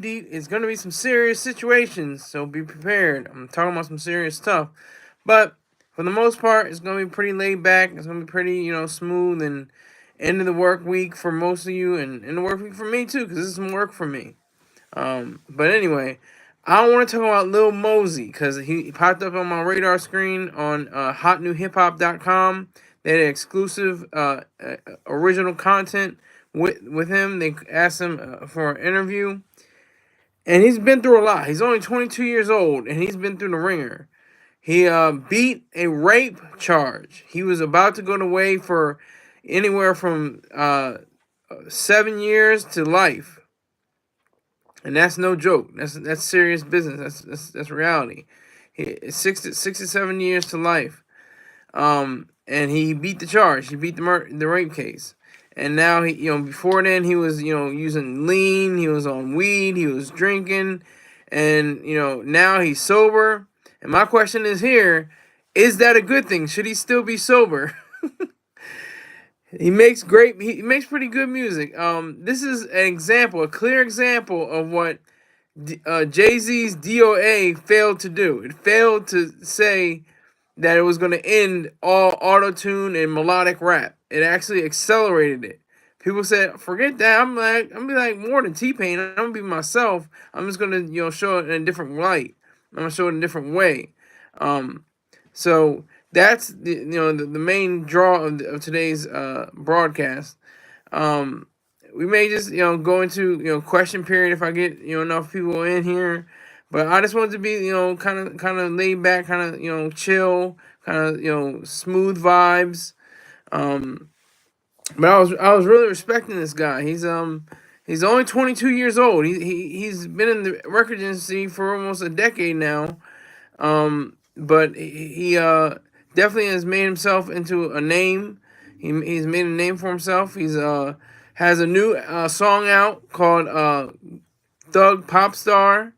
deep. It's gonna be some serious situations, so be prepared. I'm talking about some serious stuff, but for the most part, it's gonna be pretty laid back. It's gonna be pretty, smooth and end of the work week for most of you, and the work week for me too, because this is some work for me. But anyway, I want to talk about Lil Mosey because he popped up on my radar screen on HotNewHipHop.com. They had exclusive original content with him. They asked him for an interview, and he's been through a lot. He's only 22 years old, and he's been through the ringer. He beat a rape charge. He was about to go away for anywhere from 7 years to life. And that's no joke. That's serious business. That's reality. It's 6 to 7 years to life. And he beat the charge. He beat the rape case. And now before then he was using lean. He was on weed. He was drinking, and now he's sober. And my question is here: is that a good thing? Should he still be sober? He makes pretty good music. This is an example, a clear example of what Jay-Z's DOA failed to do. It failed to say that it was going to end all auto-tune and melodic rap. It actually accelerated it. People said, forget that. I'm gonna be like more than T-Pain. I'm gonna be myself. I'm just gonna show it in a different light. I'm gonna show it in a different way. So that's the main draw of today's broadcast. We may just go into question period if I get enough people in here, but I just wanted to be kind of laid back, kind of chill, kind of smooth vibes. But I was really respecting this guy. He's only 22 years old. He's been in the record industry for almost a decade now. But he definitely has made himself into a name. He's made a name for himself. He's has a new song out called Thug Pop Star,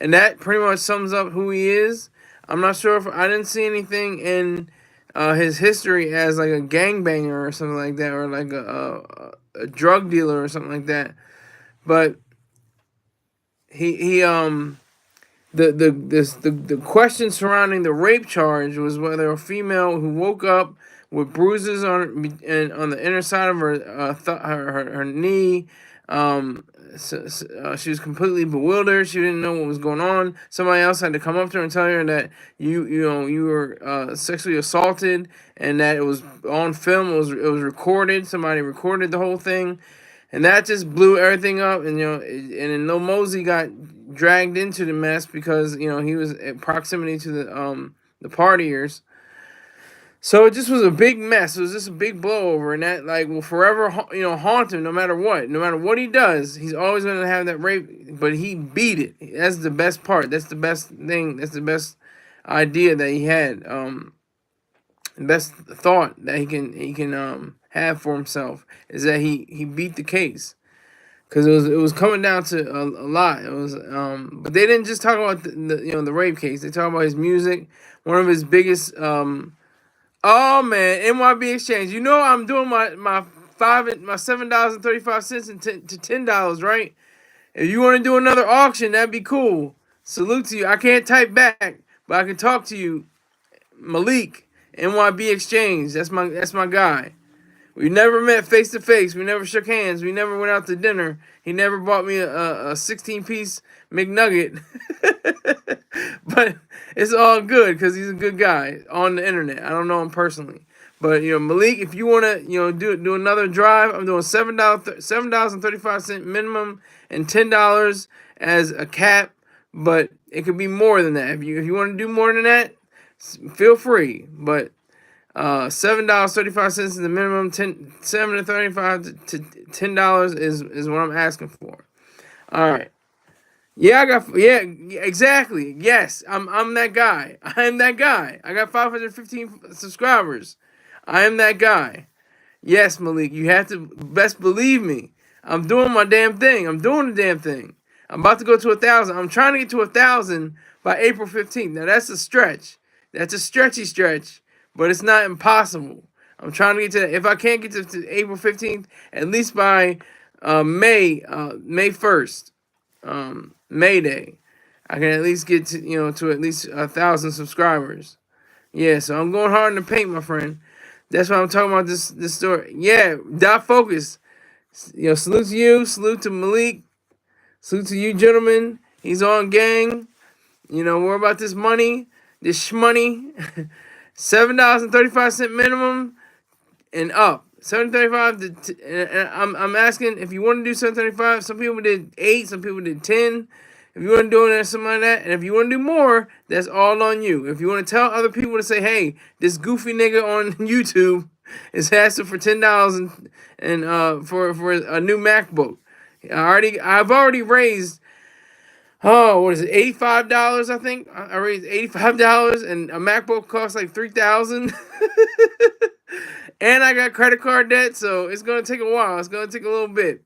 and that pretty much sums up who he is. I'm not sure if I didn't see anything in his history as like a gangbanger or something like that, or like a drug dealer or something like that. But he the question surrounding the rape charge was whether a female who woke up with bruises on the inner side of her knee. She was completely bewildered. She didn't know what was going on. Somebody else had to come up to her and tell her that you were sexually assaulted, and that it was on film. It was recorded. Somebody recorded the whole thing, and that just blew everything up. And and then Lil Mosey got dragged into the mess because he was in proximity to the partiers. So it just was a big mess. It was just a big blowover, and that will forever haunt him. No matter what he does, he's always gonna have that rape. But he beat it. That's the best part. That's the best thing. That's the best idea that he had. The best thought that he can have for himself is that he beat the case. Cause it was coming down to a lot. It was but they didn't just talk about the rape case. They talk about his music. One of his biggest oh man, NYB Exchange. I'm doing my $7.35 to $10, right? If you want to do another auction, that'd be cool. Salute to you. I can't type back, but I can talk to you. Malik, NYB Exchange. That's my guy. We never met face to face. We never shook hands. We never went out to dinner. He never bought me a 16-piece McNugget. But it's all good because he's a good guy on the internet. I don't know him personally. But Malik, if you wanna do another drive, I'm doing $7.35 minimum and $10 as a cap. But it could be more than that. If you want to do more than that, feel free. But $7.35 is the minimum. $7.35 to $10 is what I'm asking for. All right. Yeah, exactly. Yes, I'm that guy. I am that guy. I got 515 subscribers. I am that guy. Yes, Malik, you have to best believe me. I'm doing my damn thing. I'm doing the damn thing. I'm about to go to 1,000. I'm trying to get to 1,000 by April 15th. Now that's a stretch. That's a stretchy stretch, but it's not impossible. I'm trying to get to that. If I can't get to April 15th, at least by May 1st. Mayday. I can at least get to to at least 1,000 subscribers. Yeah, so I'm going hard in the paint, my friend. That's why I'm talking about this story. Yeah, Dot Focus. Salute to you. Salute to Malik. Salute to you, gentlemen. He's on gang. We're about this money, this shmoney. $7.35 minimum and up. 7.35 and I'm asking if you want to do 7.35. Some people did 8, some people did 10. If you want to do it or something like that, and if you want to do more, that's all on you. If you want to tell other people to say, hey, this goofy nigga on YouTube is asking for $10 and for a new MacBook. I've already raised what is it, $85? I think I raised $85, and a MacBook costs like $3,000. And I got credit card debt, so it's gonna take a while. It's gonna take a little bit,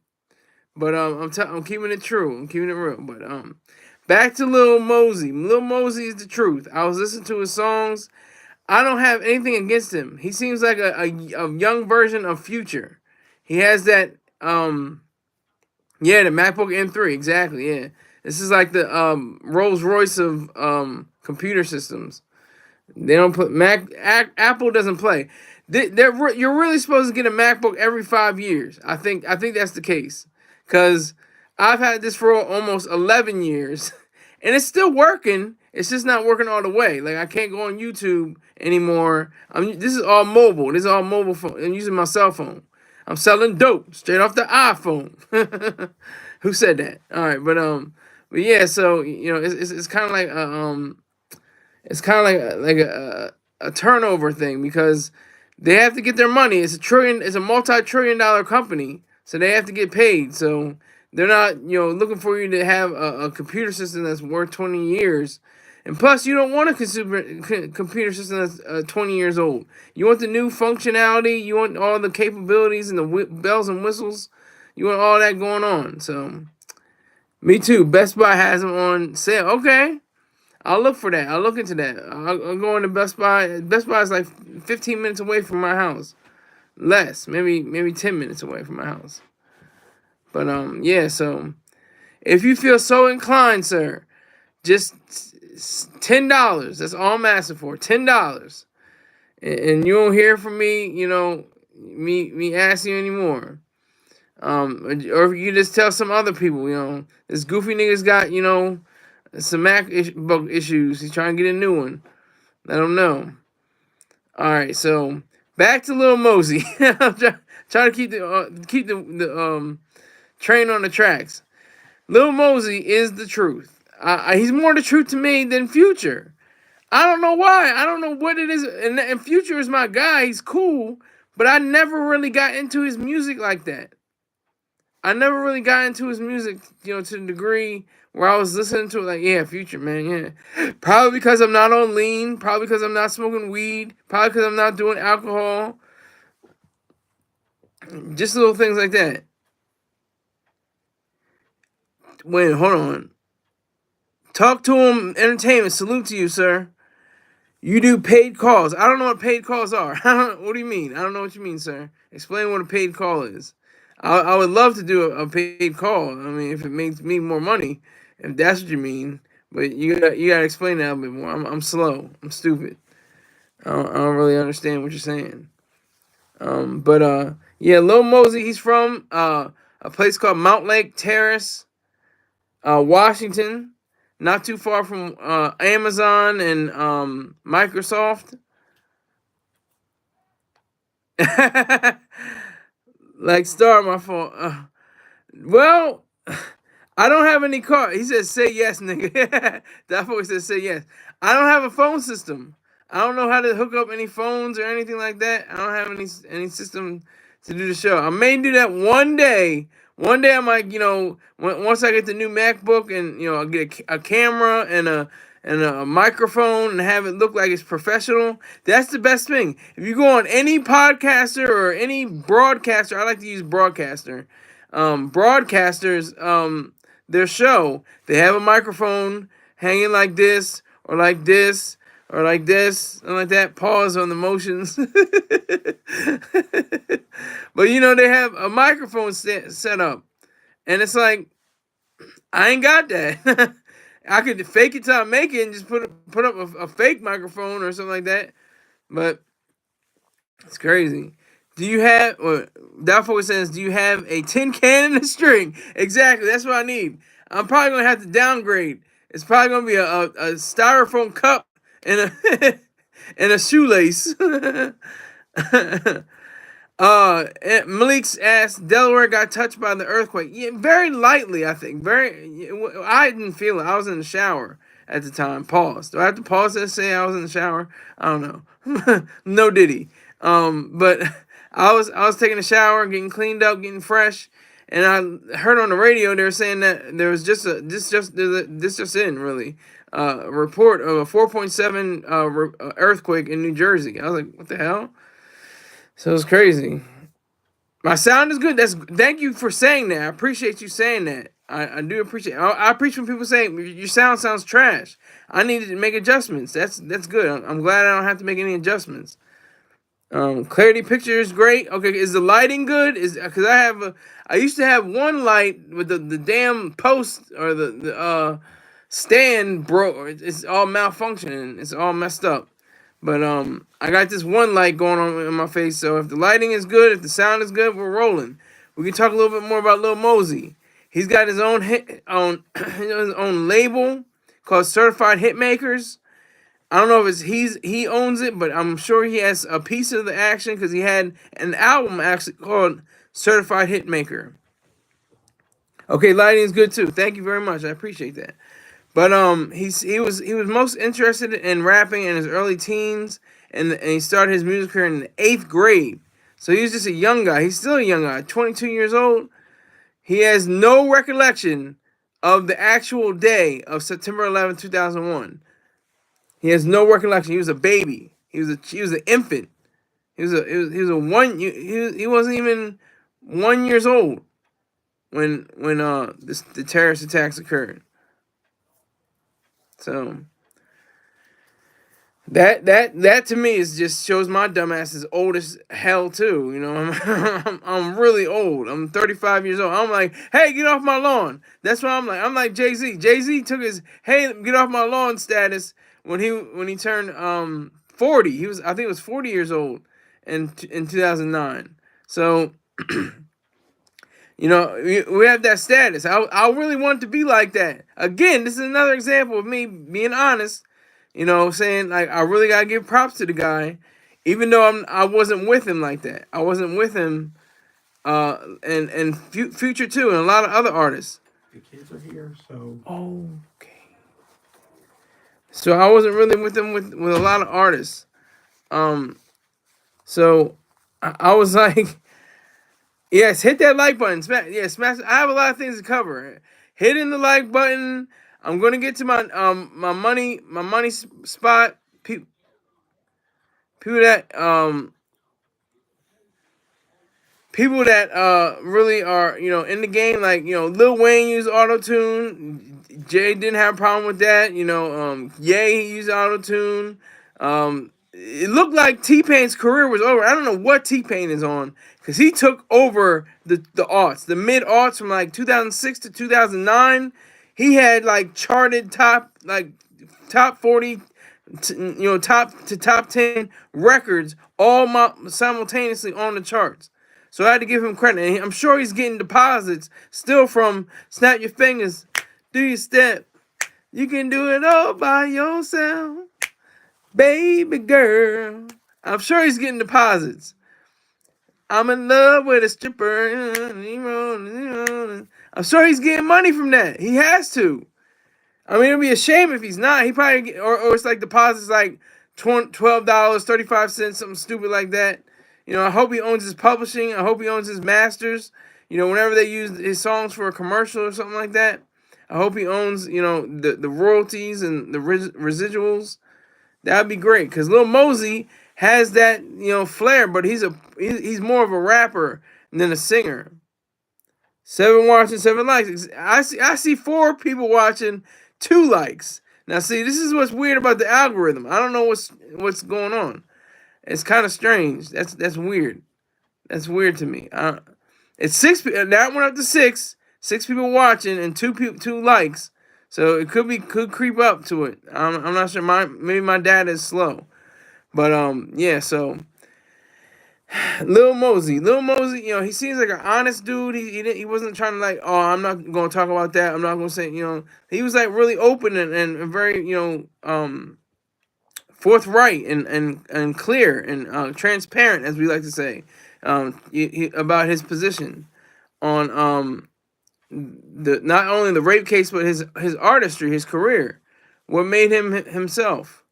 but I'm keeping it true. I'm keeping it real. But back to Lil Mosey. Lil Mosey is the truth. I was listening to his songs. I don't have anything against him. He seems like a young version of Future. He has that the MacBook M3, exactly. Yeah, this is like the Rolls Royce of computer systems. They don't put Apple doesn't play. You're really supposed to get a MacBook every 5 years. I think that's the case, because I've had this for almost 11 years, and it's still working. It's just not working all the way. Like, I can't go on YouTube anymore. This is all mobile. This is all mobile phone. I'm using my cell phone. I'm selling dope straight off the iPhone. Who said that? All right, but yeah. So it's kind of like it's kind of like a turnover thing, because they have to get their money. It's a multi-trillion-dollar company, so they have to get paid. So they're not looking for you to have a computer system that's worth 20 years. And plus, you don't want a computer system that's 20 years old. You want the new functionality. You want all the capabilities and the bells and whistles. You want all that going on. So, me too. Best Buy has them on sale. Okay, I'll look for that. I'll look into that. I'll go into Best Buy. Best Buy is like 15 minutes away from my house. Less, maybe 10 minutes away from my house. But yeah. So, if you feel so inclined, sir, just $10. That's all I'm asking for. $10, and you won't hear from me. Me asking you anymore. Or if you just tell some other people, this goofy nigga's got some MacBook issues. He's trying to get a new one. Let him know. All right, so back to Lil Mosey. I'm trying to keep the train on the tracks. Lil Mosey is the truth. He's more the truth to me than Future. I don't know why. I don't know what it is. And Future is my guy. He's cool. But I never really got into his music like that. I never really got into his music, to the degree where I was listening to it like, yeah, Future, man, yeah. Probably because I'm not on lean. Probably because I'm not smoking weed. Probably because I'm not doing alcohol. Just little things like that. Wait, hold on. Talk to him entertainment. Salute to you, sir. You do paid calls. I don't know what paid calls are. What do you mean? I don't know what you mean, sir. Explain what a paid call is. I would love to do a paid call. I mean, if it makes me more money, if that's what you mean. But you gotta explain that a bit more. I'm slow. I'm stupid. I don't really understand what you're saying. Yeah, Lil Mosey. He's from a place called Mount Lake Terrace, Washington. Not too far from Amazon and Microsoft. Like Star, my phone. Well, I don't have any car. He says, say yes, nigga. That boy says, say yes. I don't have a phone system. I don't know how to hook up any phones or anything like that. I don't have any system to do the show. I may do that one day. One day I might, once I get the new MacBook and, I'll get a camera and a microphone and have it look like it's professional. That's the best thing. If you go on any podcaster or any broadcaster, I like to use broadcaster. Broadcasters, their show, they have a microphone hanging like this or like this or like this and like that. Pause on the motions. But they have a microphone set up, and it's like I ain't got that. I could fake it till I make it and just put up a fake microphone or something like that. But it's crazy. Do you have, or Doubtful says, do you have a tin can and a string? Exactly, that's what I need. I'm probably going to have to downgrade. It's probably going to be a styrofoam cup and a, and a shoelace. Malik's asked, Delaware got touched by the earthquake. Yeah, very lightly, I think. I didn't feel it. I was in the shower at the time. Pause. Do I have to pause to say I was in the shower? I don't know. No diddy. But I was taking a shower, getting cleaned up, getting fresh, and I heard on the radio they were saying that there was this just in really a report of a 4.7 earthquake in New Jersey. I was like, what the hell? So it's crazy. My sound is good. Thank you for saying that. I appreciate you saying that. I do appreciate. I appreciate when people say your sound sounds trash. I needed to make adjustments. That's good. I'm glad I don't have to make any adjustments. Clarity picture is great. Okay, is the lighting good? Is because I used to have one light with the damn post or the stand broke. It's all malfunctioning. It's all messed up. But I got this one light going on in my face. So if the lighting is good, if the sound is good, we're rolling. We can talk a little bit more about Lil Mosey. He's got his own his own label called Certified Hitmakers. I don't know if he owns it, but I'm sure he has a piece of the action because he had an album actually called Certified Hitmaker. Okay, lighting is good too. Thank you very much. I appreciate that. But he was most interested in rapping in his early teens, and he started his music career in the 8th grade. So he was just a young guy. He's still a young guy, 22 years old. He has no recollection of the actual day of September 11, 2001. He has no recollection. He was a baby. He was an infant. He was he wasn't even 1 years old when the terrorist attacks occurred. So that to me is just shows my dumbass is old as hell too. You know, I'm really old. I'm 35 years old. I'm like, hey, get off my lawn. That's what I'm like. I'm like Jay-Z. Jay-Z took his hey, get off my lawn status when he turned 40. I think it was 40 years old in 2009. So you know, we have that status. I really want to be like that. Again, this is another example of me being honest. You know, saying like I really gotta give props to the guy, even though I wasn't with him like that. I wasn't with him, and Future too, and a lot of other artists. The kids are here, so Okay. So I wasn't really with him with a lot of artists. So I was like, yes, hit that like button. Smash. I have a lot of things to cover. Hitting the like button. I'm gonna get to my money spot. People that really are in the game, like Lil Wayne used auto tune. Jay didn't have a problem with that. Ye he used auto tune. It looked like T-Pain's career was over. I don't know what T-Pain is on because he took over the aughts, the mid aughts from like 2006 to 2009. He had like charted top 40, top 10 records all simultaneously on the charts. So I had to give him credit. And I'm sure he's getting deposits still from Snap Your Fingers, Do Your Step. You can do it all by yourself, baby girl. I'm sure he's getting deposits. I'm in love with a stripper. I'm sure he's getting money from that. He has to. I mean, it'd be a shame if he's not. He probably or it's like deposits like $12, 35 cents, something stupid like that. I hope he owns his publishing. I hope he owns his masters. Whenever they use his songs for a commercial or something like that, I hope he owns the royalties and the residuals. That'd be great because Lil Mosey has that flair, but he's more of a rapper than a singer. 7 watching, 7 likes. I see 4 people watching, 2 likes. Now see, this is what's weird about the algorithm. I don't know what's going on. It's kind of strange. That's weird. That's weird to me. It's 6. That went up to 6. 6 people watching and 2 likes. So it could creep up to it. I'm not sure. Maybe my data is slow, but yeah. So Lil Mosey, he seems like an honest dude. He wasn't trying to like, oh, I'm not gonna talk about that. I'm not gonna say, he was like really open and very, forthright and clear and transparent, as we like to say, about his position on the not only the rape case but his artistry, his career, what made him himself.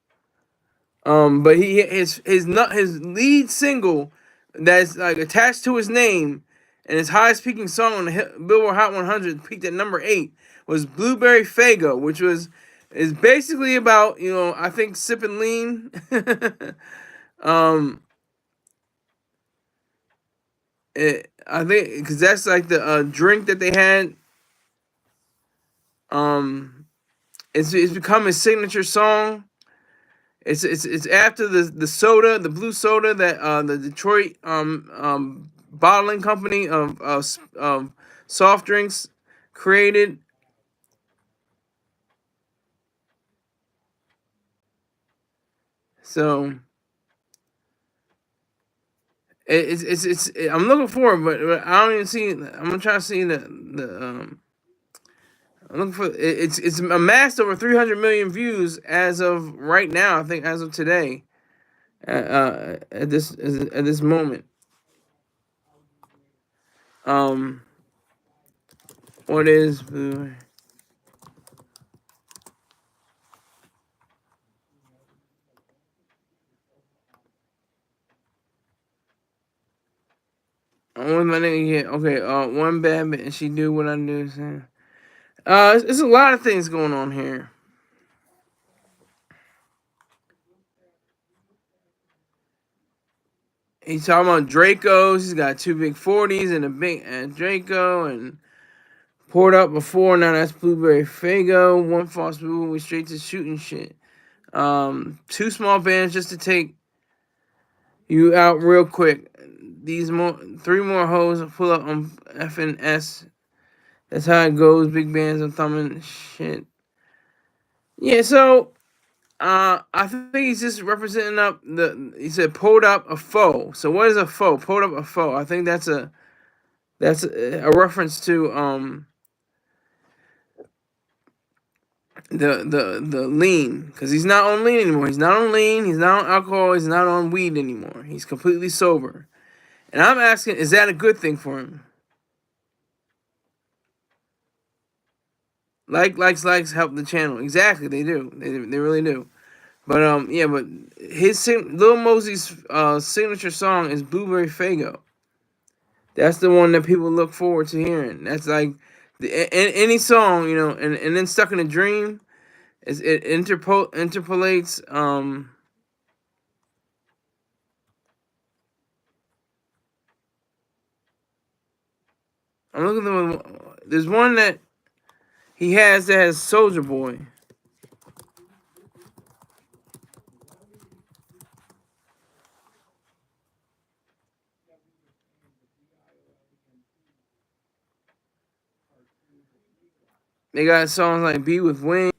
But his lead single that's like attached to his name and his highest peaking song on the Billboard Hot 100 peaked at number 8 was Blueberry Faygo, which is basically about I think sipping lean. um, I think because that's like the drink that they had. Um, it's become his signature song. It's after the soda, the blue soda that the Detroit bottling company of soft drinks created. So I'm looking forward, but I don't even see. I'm gonna try to see the. I'm looking for it's amassed over 300 million views as of right now. I think as of today, at this moment. Um, what is blue? What my nigga get? Okay, one bad bit and she do what I do. So. It's a lot of things going on here. He's talking about Dracos. He's got 2 big 40s and a big Draco and poured up before. Now that's Blueberry Faygo. One false move, we straight to shooting shit. 2 small bands just to take you out real quick. 3 more hoes pull up on FNS. That's how it goes. Big bands, I'm thumbing shit. Yeah, so I think he's just representing up he said pulled up a foe. So what is a foe? Pulled up a foe. I think that's a reference to the lean, because he's not on lean anymore. He's not on lean. He's not on alcohol. He's not on weed anymore. He's completely sober. And I'm asking, is that a good thing for him? Likes help the channel. Exactly, they do. They really do. But yeah, but Lil Mosey's signature song is Blueberry Faygo. That's the one that people look forward to hearing. That's like any song, and then Stuck in a Dream. It interpolates. I'm looking at there's one that he has that has Soldier Boy. They got songs like "Be with Wing."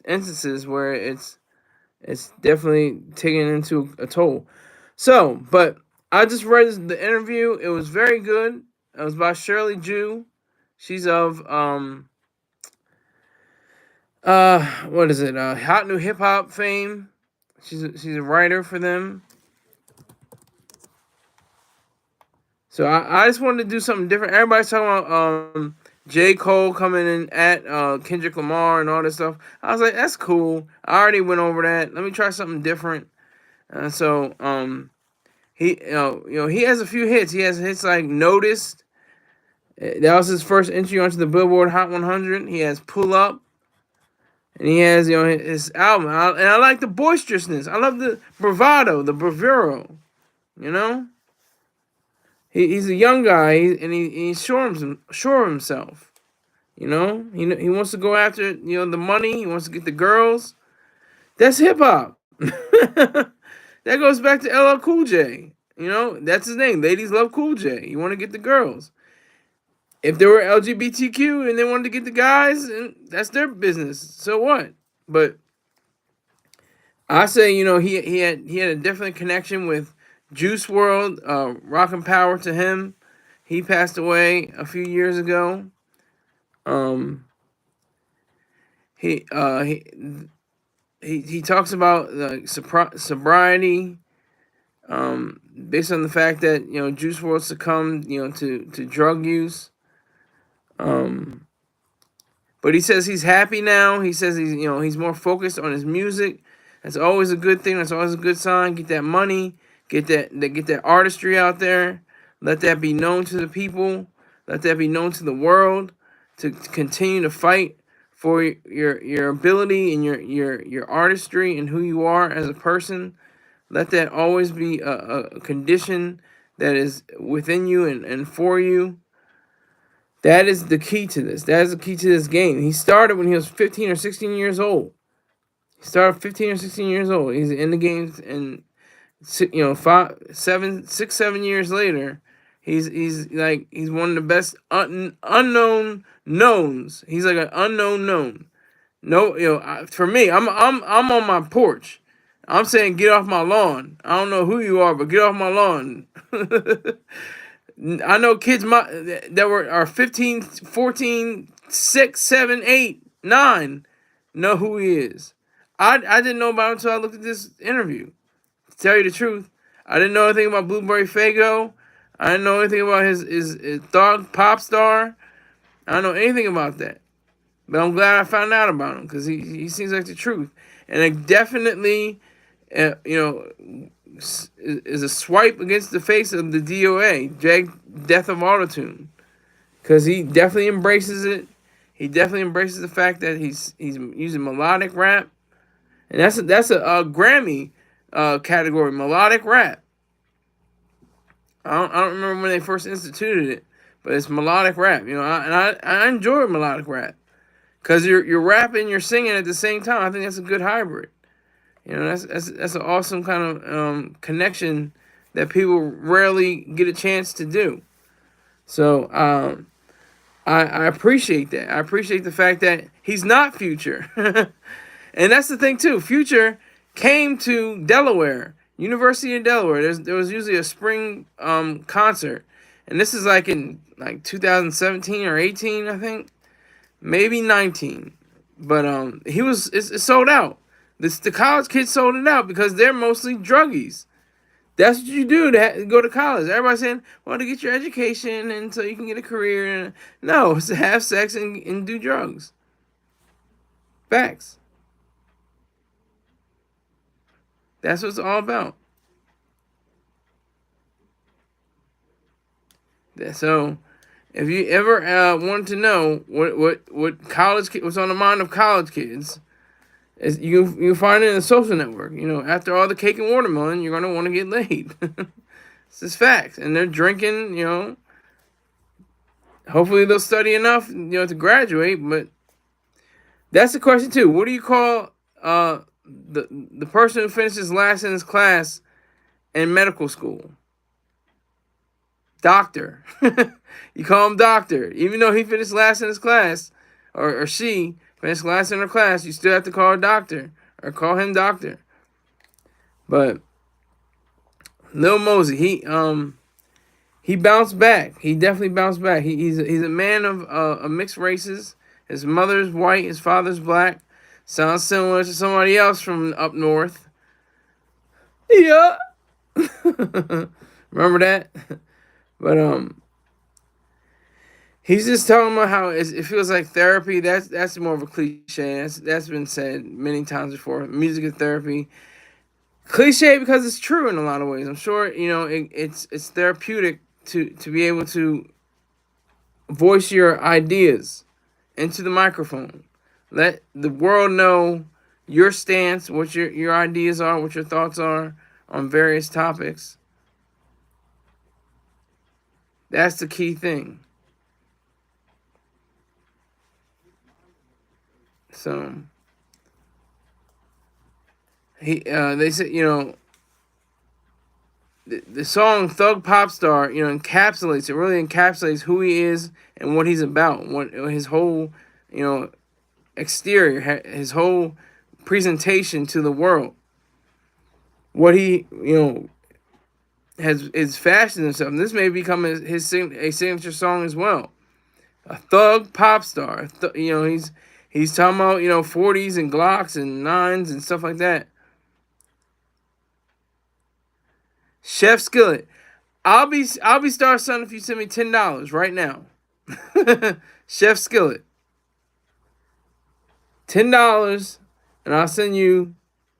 Instances where it's definitely taken into a toll. So, but I just read the interview. It was very good. It was by Shirley Jew. She's of what is it? HotNewHipHop fame. She's a writer for them. So I just wanted to do something different. Everybody's talking about J. Cole coming in at Kendrick Lamar and all this stuff. I was like, that's cool. I already went over that. Let me try something different. So he he has a few hits. He has hits like Noticed. That was his first entry onto the Billboard Hot 100. He has Pull Up. And he has, his album. And I like the boisterousness. I love the bravado, the bravuro. He's a young guy, and he's sure of himself. He wants to go after the money. He wants to get the girls. That's hip hop. That goes back to LL Cool J. That's his name. Ladies love Cool J. You want to get the girls. if they were LGBTQ and they wanted to get the guys, and that's their business. So what? But I say, he had a different connection with Juice World, Rock and Power to him. He passed away a few years ago. Um, he uh he he talks about sobriety, based on the fact that Juice World succumbed to drug use. Um, but he says he's happy now. He says he's more focused on his music. That's always a good thing. That's always a good sign. Get that money. Get that artistry out there. Let that be known to the people. Let that be known to the world. To continue to fight for your ability and your artistry and who you are as a person. Let that always be a condition that is within you and for you. That is the key to this. That is the key to this game. He started when he was 15 or 16 years old. He started 15 or 16 years old. He's in the games, and 7 years later, he's one of the best unknown knowns. He's like an unknown known. No, for me, I'm on my porch. I'm saying get off my lawn. I don't know who you are, but get off my lawn. I know kids that are 15, 14, 6, 7, 8, 9 know who he is. I didn't know about him until I looked at this interview. To tell you the truth, I didn't know anything about Blueberry Faygo. I didn't know anything about his thug pop star. I don't know anything about that. But I'm glad I found out about him because he seems like the truth. And it definitely, is a swipe against the face of the DOA, Death of Autotune. Because he definitely embraces it. He definitely embraces the fact that he's using melodic rap. And that's a Grammy category, melodic rap. I don't remember when they first instituted it, but it's melodic rap. I enjoy melodic rap. Because you're rapping, you're singing at the same time. I think that's a good hybrid. That's an awesome kind of connection that people rarely get a chance to do. So I appreciate that. I appreciate the fact that he's not Future. And that's the thing too. Future came to Delaware, University of Delaware. There was usually a spring concert. And this is like in 2017 or 18, I think. Maybe 19. But it's sold out. The college kids sold it out because they're mostly druggies. That's what you do to go to college. Everybody's saying, well, to get your education and so you can get a career. No, it's to have sex and do drugs. Facts. That's what it's all about. So, if you ever want to know what what's on the mind of college kids, you find it in a social network. After all the cake and watermelon, you're gonna want to get laid. It's just facts. And they're drinking. Hopefully they'll study enough, to graduate. But that's the question too. What do you call the person who finishes last in his class in medical school? Doctor. You call him doctor, even though he finished last in his class, or she finished last in her class. You still have to call her doctor or call him doctor. But Lil Mosey, he bounced back. He definitely bounced back. He's a man of mixed races. His mother's white, his father's black. Sounds similar to somebody else from up north. Yeah. Remember that? But he's just talking about how it feels like therapy. That's more of a cliche. That's been said many times before. Music is therapy. Cliche because it's true in a lot of ways. I'm sure it's therapeutic to be able to voice your ideas into the microphone. Let the world know your stance, what your ideas are, what your thoughts are on various topics. That's the key thing. So they said, the song Thug Pop Star, encapsulates, it really encapsulates who he is and what he's about, what his whole, exterior, his whole presentation to the world, what he, has is fashioned himself. And this may become a signature song as well. A thug pop star. He's talking about 40s and Glocks and 9s and stuff like that. Chef Skillet. I'll be Star Son if you send me $10 right now. Chef Skillet. $10, and I'll send you.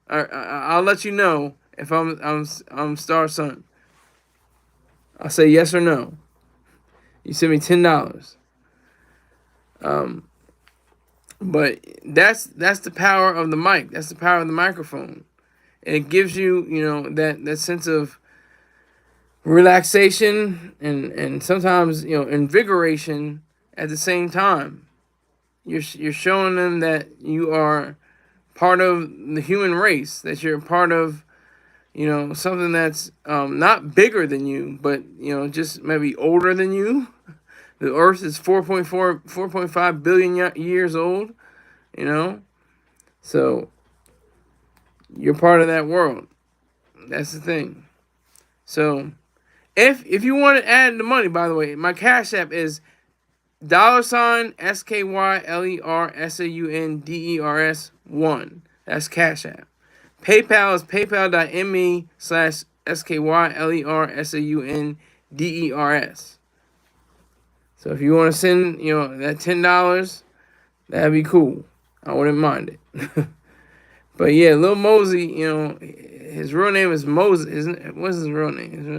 I'll let you know if I'm Star Son. I'll say yes or no. You send me $10. But that's the power of the mic. That's the power of the microphone. And it gives you, that sense of relaxation and sometimes, invigoration at the same time. You're showing them that you are part of the human race, that you're part of, something that's not bigger than you, but, just maybe older than you. The Earth is 4.5 billion years old, So you're part of that world. That's the thing. So if you want to add the money, by the way, my Cash App is $SKYLERSAUNDERS 1. That's Cash App. PayPal is paypal.me/SKYLERSAUNDERS. So if you want to send, that $10, that'd be cool. I wouldn't mind it. But yeah, Lil Mosey, his real name is Moses. What's his real name? His real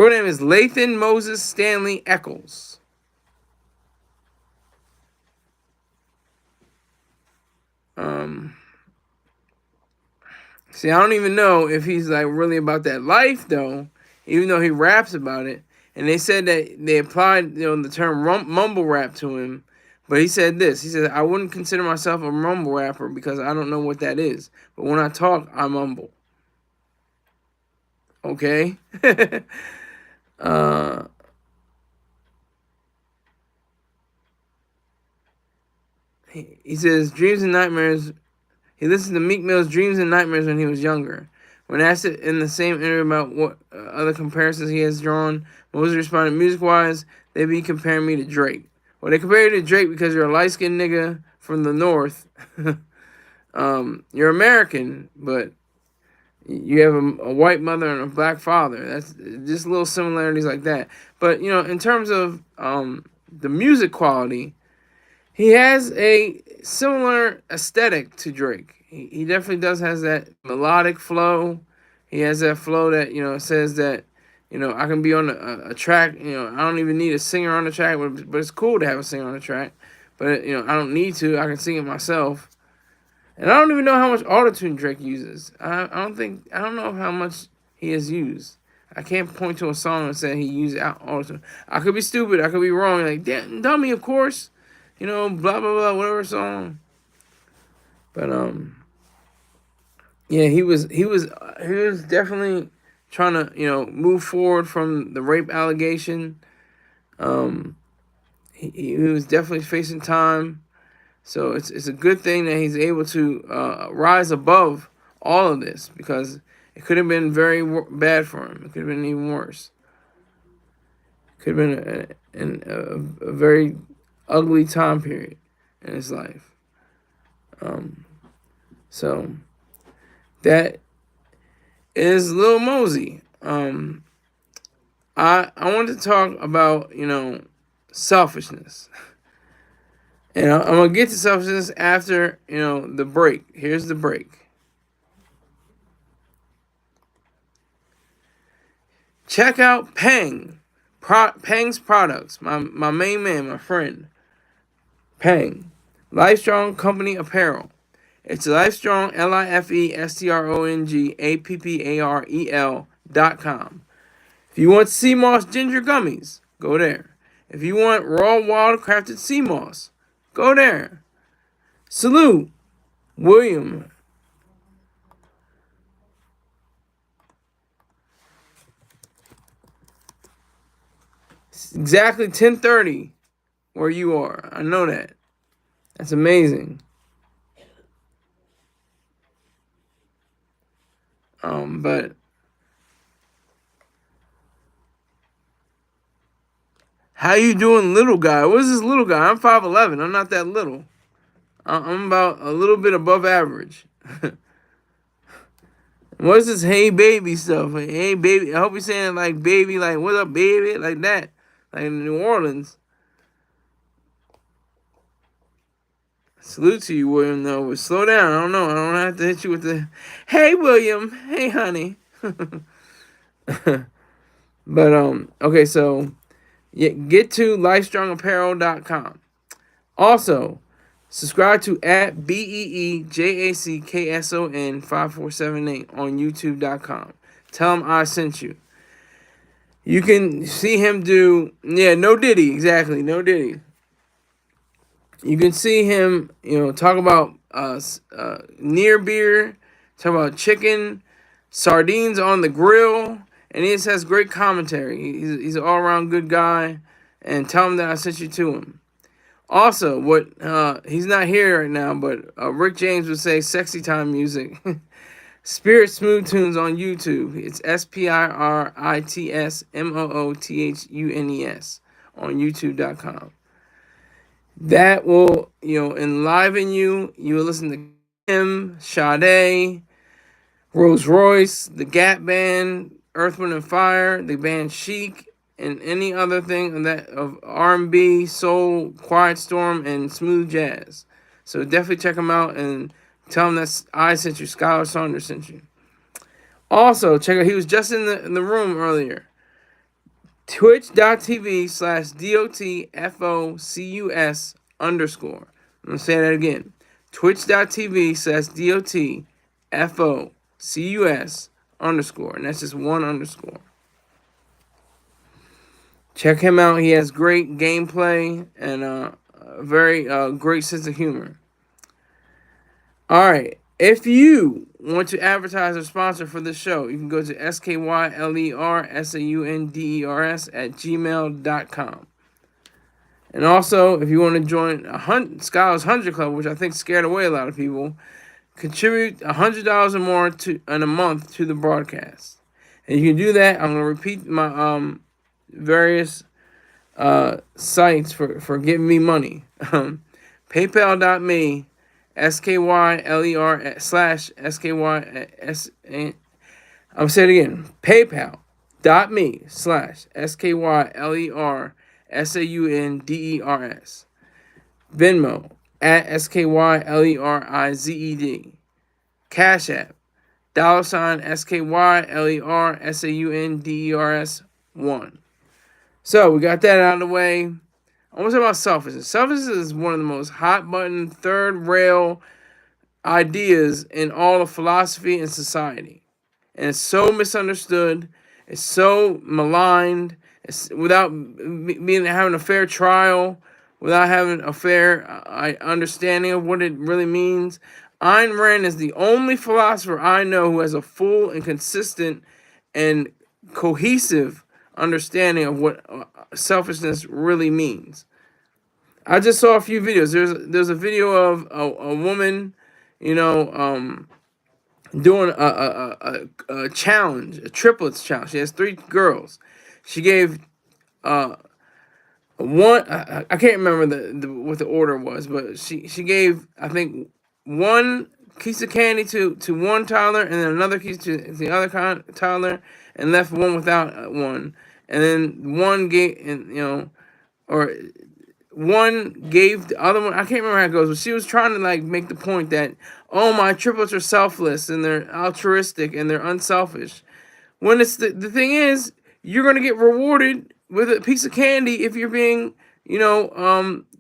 name is Lathan Moses Stanley Eccles. See, I don't even know if he's like really about that life though, even though he raps about it. And they said that they applied, the term mumble rap to him. But he said this. He said, I wouldn't consider myself a mumble rapper because I don't know what that is. But when I talk, I mumble. Okay? He says, dreams and nightmares. He listened to Meek Mill's Dreams and Nightmares when he was younger. When asked in the same interview about what other comparisons he has drawn, Mosey responded, music-wise, they be comparing me to Drake. Well, they compare you to Drake because you're a light-skinned nigga from the North. You're American, but you have a white mother and a black father. That's just little similarities like that. But, in terms of the music quality, he has a similar aesthetic to Drake. He definitely has that melodic flow. He has that flow that, says that, I can be on a track, I don't even need a singer on the track, but it's cool to have a singer on the track. But, I don't need to. I can sing it myself. And I don't even know how much autotune Drake uses. I don't know how much he has used. I can't point to a song and say he used autotune. I could be stupid. I could be wrong. Like, damn, dummy, of course. Blah, blah, blah, whatever song. But, yeah, he was definitely trying to, move forward from the rape allegation. He was definitely facing time. So it's a good thing that he's able to rise above all of this, because it could have been very bad for him. It could have been even worse. It could have been a very ugly time period in his life. So that is Lil Mosey. I wanted to talk about, selfishness. And I'm going to get to selfishness after, the break. Here's the break. Check out Pang. Pang's products. My main man, my friend. Pang. Lifestrong Company Apparel. It's Lifestrong, LIFESTRONG, APPAREL.com. If you want sea moss ginger gummies, go there. If you want raw wild crafted sea moss, go there. Salute William exactly 10:30 where you are. I know that. That's amazing. But how you doing, little guy? What is this little guy? I'm 5'11". I'm not that little. I'm about a little bit above average. What's this hey baby stuff? Like, hey baby. I hope you're saying like baby, like what up baby, like that. Like in New Orleans. Salute to you, William, though. But slow down. I don't know. I don't have to hit you with the hey William, hey honey. But okay, so yeah, get to lifestrongapparel.com. Also, subscribe to at BEEJACKSON 5478 on YouTube.com. Tell him I sent you. You can see him do, yeah, no Diddy, exactly, no Diddy. You can see him, talk about near beer, talk about chicken, sardines on the grill, and he just has great commentary. He's an all around good guy, and tell him that I sent you to him. Also, what he's not here right now, but Rick James would say sexy time music. Spirit Smooth Tunes on YouTube. It's SPIRITSMOOTHUNES on YouTube.com. That will, enliven you. You will listen to him, Sade, Rolls Royce, the Gap Band, Earth, Wind and Fire, the band Chic, and any other thing of R&B, soul, Quiet Storm, and smooth jazz. So definitely check them out and tell them that I sent you, Skylar Saunders sent you. Also, check out, he was just in the room earlier. Twitch.tv/DOTFOCUS_. I'm going to say that again. Twitch.tv/DOTFOCUS_. And that's just one underscore. Check him out. He has great gameplay and a very great sense of humor. All right. If you want to advertise or sponsor for this show, you can go to SKYLERSAUNDERS@gmail.com. And also, if you want to join Skylar's 100 Club, which I think scared away a lot of people, contribute $100 or more in a month to the broadcast. And you can do that. I'm going to repeat my various sites for giving me money. PayPal.me SKYLER/SKYS. I'm saying it again. PayPal.me/SKYLERSAUNDERS. Venmo @SKYLERIZED. Cash App $SKYLERSAUNDERS1. So we got that out of the way. I want to talk about selfishness. Selfishness is one of the most hot button, third rail ideas in all of philosophy and society. And it's so misunderstood. It's so maligned. It's without having a fair trial, without having a fair understanding of what it really means. Ayn Rand is the only philosopher I know who has a full and consistent and cohesive understanding of what selfishness really means. I just saw a few videos. There's a video of a woman, doing a challenge, a triplets challenge. She has 3 girls. She gave one. I can't remember what the order was, but she gave, I think, one piece of candy to one toddler, and then another piece to the other toddler, and left one without one. And then one gave, or one gave the other one. I can't remember how it goes, but she was trying to make the point that, oh, my triplets are selfless and they're altruistic and they're unselfish. When it's the thing is, you're gonna get rewarded with a piece of candy if you're being,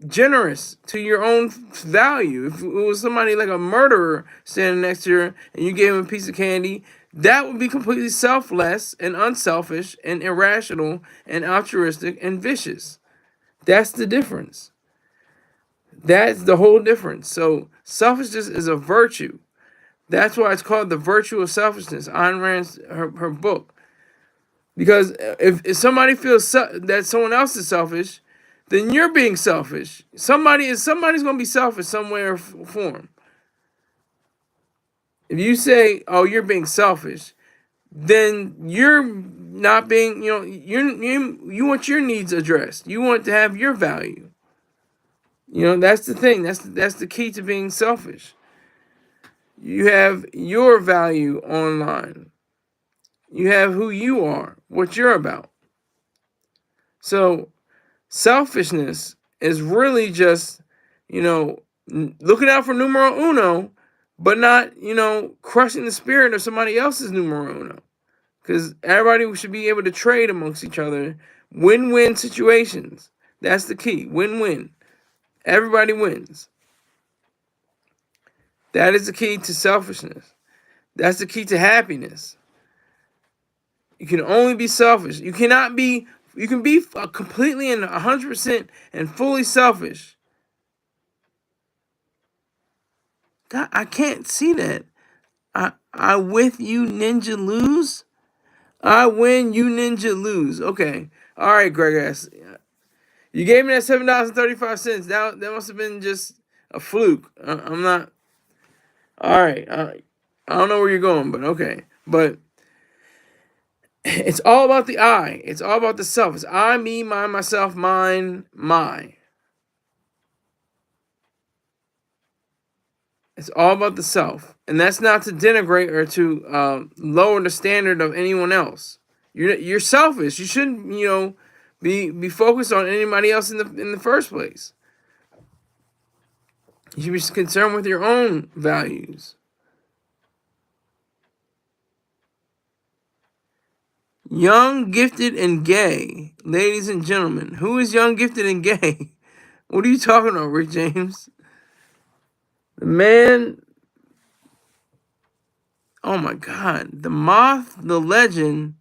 generous to your own value. If it was somebody like a murderer standing next to her and you gave him a piece of candy, that would be completely selfless and unselfish and irrational and altruistic and vicious. That's the difference. That's the whole difference. So selfishness is a virtue. That's why it's called The Virtue of Selfishness. Ayn Rand's her book. Because if somebody feels that someone else is selfish, then you're being selfish. Somebody's going to be selfish somewhere form. If you say, "Oh, you're being selfish," then you're not being, you want your needs addressed. You want to have your value. That's the thing. That's the key to being selfish. You have your value online. You have who you are, what you're about. So selfishness is really just, looking out for numero uno, but not, crushing the spirit of somebody else's numero uno. Because everybody should be able to trade amongst each other. Win-win situations. That's the key. Win-win. Everybody wins. That is the key to selfishness. That's the key to happiness. You can only be selfish. You can be completely and 100% and fully selfish. God, I can't see that. I with you ninja lose. I win, you ninja lose. Okay. All right, Greg S. You gave me that $7.35. That must have been just a fluke. I'm not. All right. I don't know where you're going, but okay. But it's all about the I. It's all about the self. It's I, me, mine, myself, mine, my. It's all about the self. And that's not to denigrate or to lower the standard of anyone else. You're selfish. You shouldn't, be focused on anybody else in the first place. You should be concerned with your own values. Young, gifted, and gay. Ladies and gentlemen, who is young, gifted, and gay? What are you talking about, Rick James? The man. Oh my God. The moth, the legend.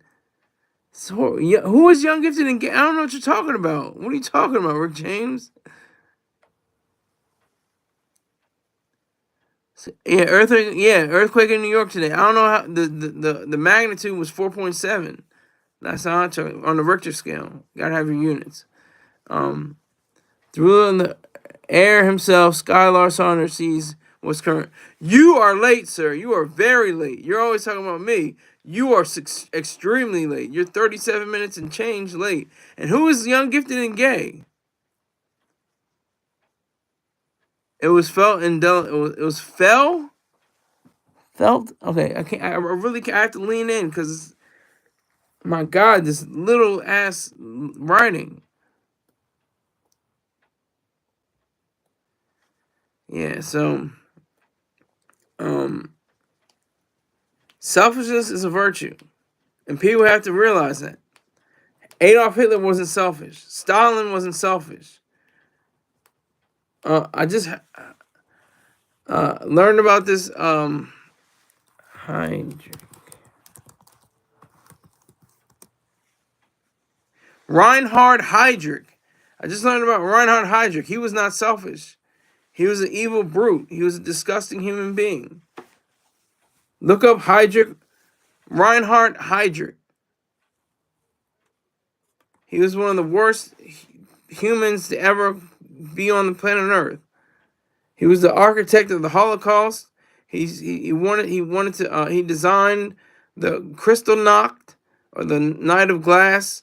So, who is young, gifted, and gay? I don't know what you're talking about. What are you talking about, Rick James? Yeah, earthquake in New York today. I don't know how the magnitude was 4.7. That's how I took it on the Richter scale. Gotta have your units. Through in the air himself, Skylar Saunders sees what's current. You are late, sir. You are very late. You're always talking about me. You are extremely late. You're 37 minutes and change late. And who is young, gifted, and gay? It was felt and done. It was fell. Felt. Okay, I can't. I really can't. I have to lean in because my God, this little ass writing. Yeah. So, selfishness is a virtue, and people have to realize that. Adolf Hitler wasn't selfish. Stalin wasn't selfish. I just learned about this Reinhard Heydrich. I just learned about Reinhard Heydrich. He was not selfish. He was an evil brute. He was a disgusting human being. Look up Reinhard Heydrich. He was one of the worst humans to ever be on the planet Earth. He was the architect of the Holocaust. He designed the Kristallnacht, or the Night of Glass.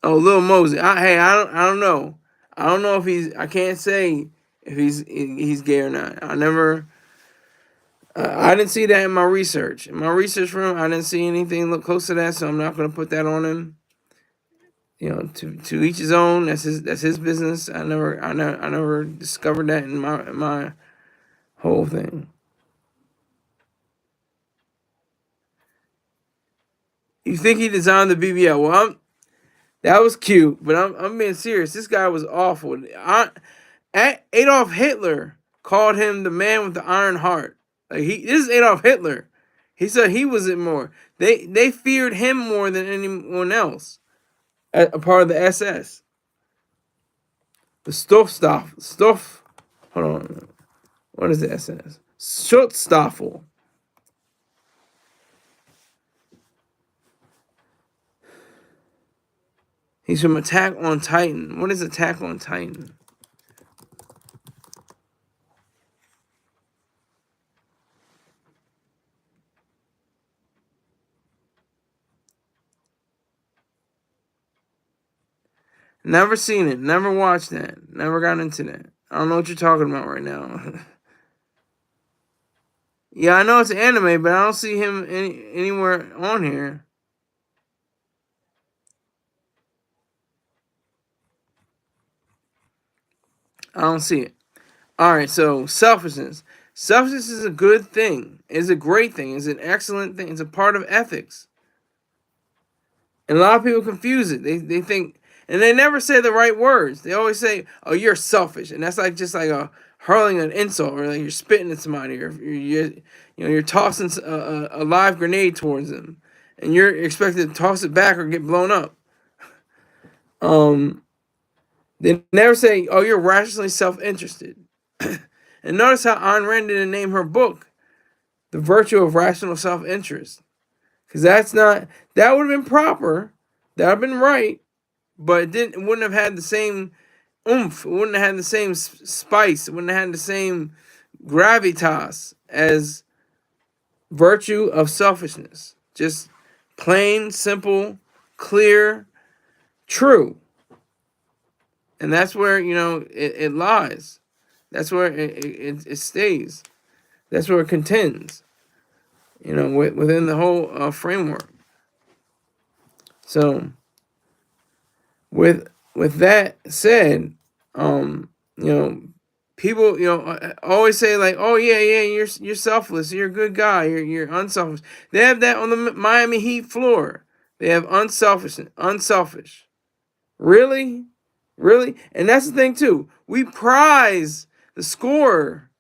Oh, Lil Mosey. I don't know. I don't know if I can't say if he's gay or not. I didn't see that in my research. In my research room, I didn't see anything look close to that, so I'm not going to put that on him. To each his own. That's his business. I never discovered that in my whole thing. You think he designed the BBL? Well, that was cute, but I'm being serious. This guy was awful. Adolf Hitler called him the man with the iron heart. This is Adolf Hitler. He said he was it more. They feared him more than anyone else. A part of the SS. The Stoff. Hold on. What is the SS? Schutzstaffel. He's from Attack on Titan. What is Attack on Titan? Never seen it. Never watched that. Never got into that. I don't know what you're talking about right now. Yeah, I know it's anime, but I don't see him anywhere on here. I don't see it. All right, so selfishness. Selfishness is a good thing. It's a great thing. It's an excellent thing. It's a part of ethics. And a lot of people confuse it. They think, and they never say the right words. They always say, "Oh, you're selfish," and that's like just like a hurling an insult, or like you're spitting at somebody, or you're tossing a live grenade towards them, and you're expected to toss it back or get blown up. They never say, "Oh, you're rationally self-interested." And notice how Ayn Rand didn't name her book "The Virtue of Rational Self-Interest," because that would have been proper, that would have been right, but it wouldn't have had the same oomph. It wouldn't have had the same spice. It wouldn't have had the same gravitas as virtue of selfishness. Just plain, simple, clear, true. And that's where, it lies. That's where it stays. That's where it contends, within the whole framework. So, with that said, people, always say like, "Oh yeah, you're selfless. You're a good guy. You're unselfish." They have that on the Miami Heat floor. They have unselfish. Really, really, and that's the thing too. We prize the scorer.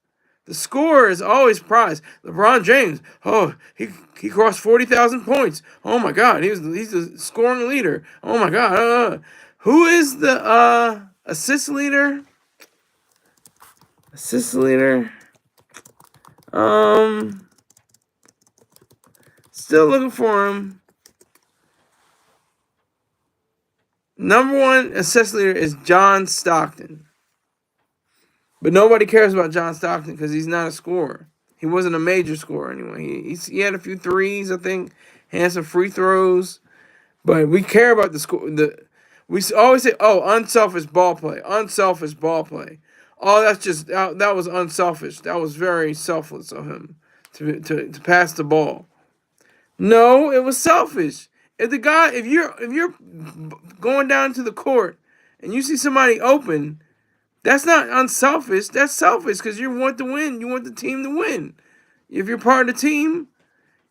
The scorer is always prized. LeBron James, oh, he crossed 40,000 points. Oh my God, he's the scoring leader. Oh my God, who is the assist leader? Assist leader. Still looking for him. Number one assist leader is John Stockton. But nobody cares about John Stockton because he's not a scorer. He wasn't a major scorer anyway. He had a few threes, I think. He had some free throws. But we care about the score. We always say, "Oh, unselfish ball play, unselfish ball play." Oh, that was unselfish. That was very selfless of him to pass the ball. No, it was selfish. If you're going down to the court and you see somebody open, that's not unselfish. That's selfish because you want to win. You want the team to win. If you're part of the team,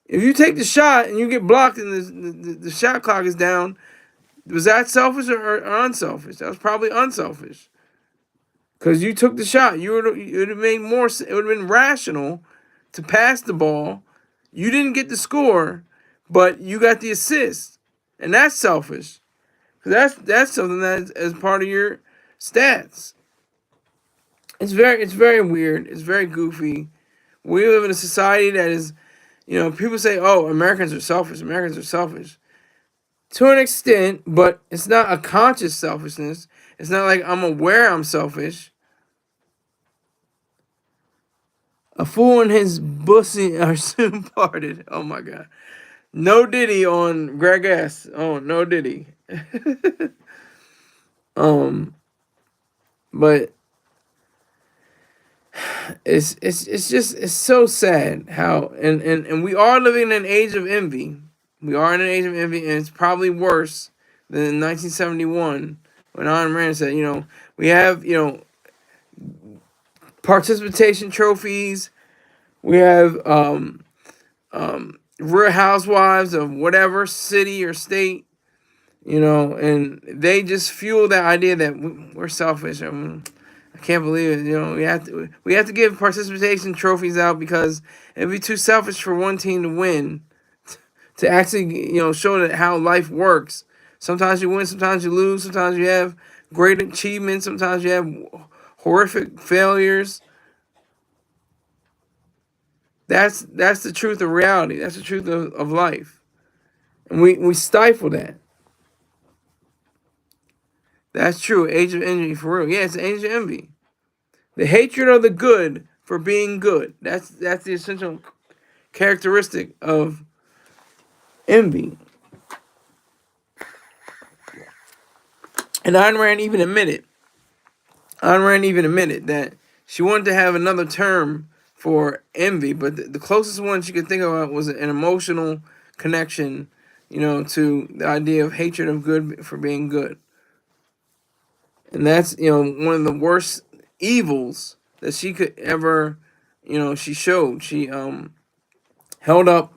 if you take the shot and you get blocked and the shot clock is down, was that selfish or unselfish? That was probably unselfish. Because you took the shot. It would have made more. It would have been rational to pass the ball. You didn't get the score, but you got the assist, and that's selfish. That's something that's as part of your stats. It's very weird. It's very goofy. We live in a society that is, people say, "Oh, Americans are selfish. Americans are selfish." To an extent, but it's not a conscious selfishness. It's not like I'm aware I'm selfish. A fool and his bussy are soon parted. Oh my God. No Diddy on Greg S. Oh, no Diddy. But it's so sad how and we are living in an age of envy. We are in an age of envy, and it's probably worse than in 1971 when Ayn Rand said, we have, participation trophies. We have Real Housewives of whatever city or state, and they just fuel that idea that we're selfish. I can't believe it. We have to give participation trophies out because it'd be too selfish for one team to win, to actually show that how life works. Sometimes you win, sometimes you lose, sometimes you have great achievements, sometimes you have horrific failures. That's the truth of reality. That's the truth of life. And we stifle that. That's true. Age of envy for real. Yeah, it's an age of envy. The hatred of the good for being good. That's the essential characteristic of envy. And Ayn Rand even admitted. Ayn Rand even admitted that she wanted to have another term for envy, but the closest one she could think about was an emotional connection, to the idea of hatred of good for being good. And that's, one of the worst evils that she could ever, she showed. She held up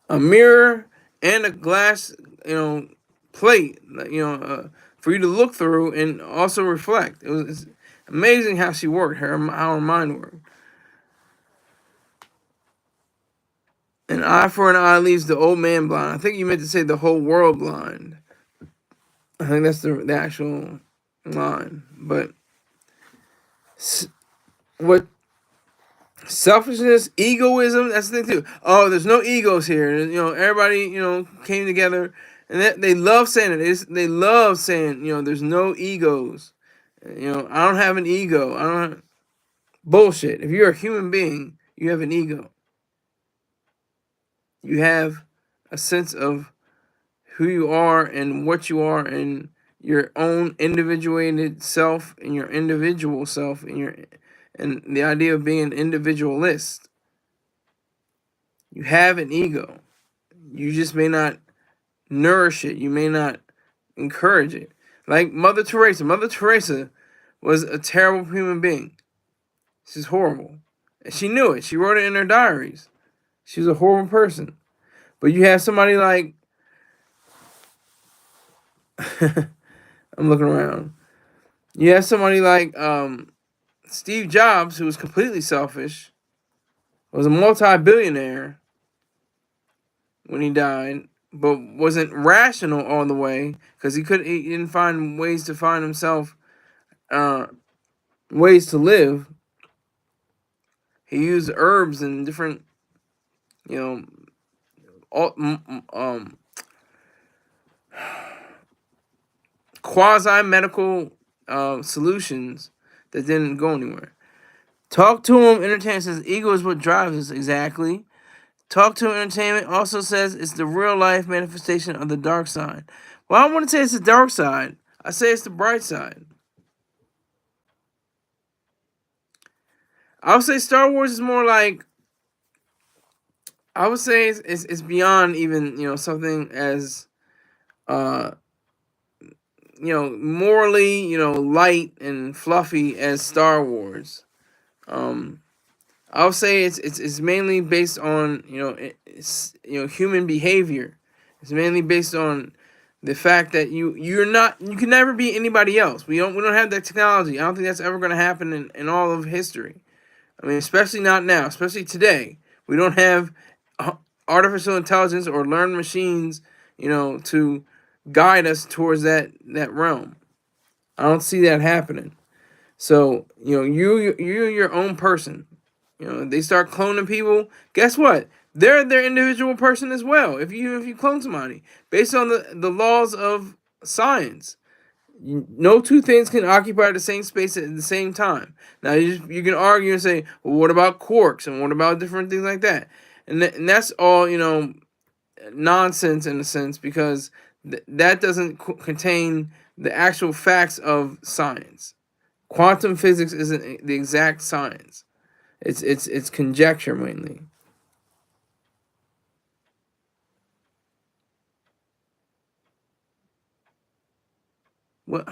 a mirror and a glass, plate, for you to look through and also reflect. It's amazing how she worked, how her mind worked. An eye for an eye leaves the old man blind. I think you meant to say the whole world blind. I think that's the actual line. But what selfishness, egoism, that's the thing too. Oh, there's no egos here. Everybody, came together. And they love saying it. They love saying, there's no egos. I don't have an ego. I don't have... Bullshit. If you're a human being, you have an ego. You have a sense of who you are and what you are and your own individuated self and your individual self and the idea of being an individualist. You have an ego. You just may not nourish it. You may not encourage it. Like Mother Teresa. Mother Teresa was a terrible human being. She's horrible. And she knew it. She wrote it in her diaries. She was a horrible person. But you have somebody like... I'm looking around. You have somebody like Steve Jobs, who was completely selfish, was a multi-billionaire when he died, but wasn't rational all the way because he didn't find ways to find himself, ways to live. He used herbs and different, quasi-medical solutions that didn't go anywhere. Talk to him, entertainment says ego is what drives us. Exactly. Talk to him, entertainment also says it's the real life manifestation of the dark side. Well, I don't want to say it's the dark side. I say it's the bright side. I would say Star Wars is more like... I would say it's beyond even, something as, morally, light and fluffy as Star Wars. I would say it's mainly based on, human behavior. It's mainly based on the fact that you can never be anybody else. We don't have that technology. I don't think that's ever going to happen in all of history. I mean, especially not now, especially today. We don't have artificial intelligence or learned machines, to guide us towards that realm. I don't see that happening. So, you're your own person. They start cloning people. Guess what? They're their individual person as well. If you clone somebody based on the laws of science, no two things can occupy the same space at the same time. Now you can argue and say, well, what about quarks and what about different things like that? And that's all nonsense in a sense because that doesn't contain the actual facts of science. Quantum physics isn't the exact science. It's conjecture mainly. What?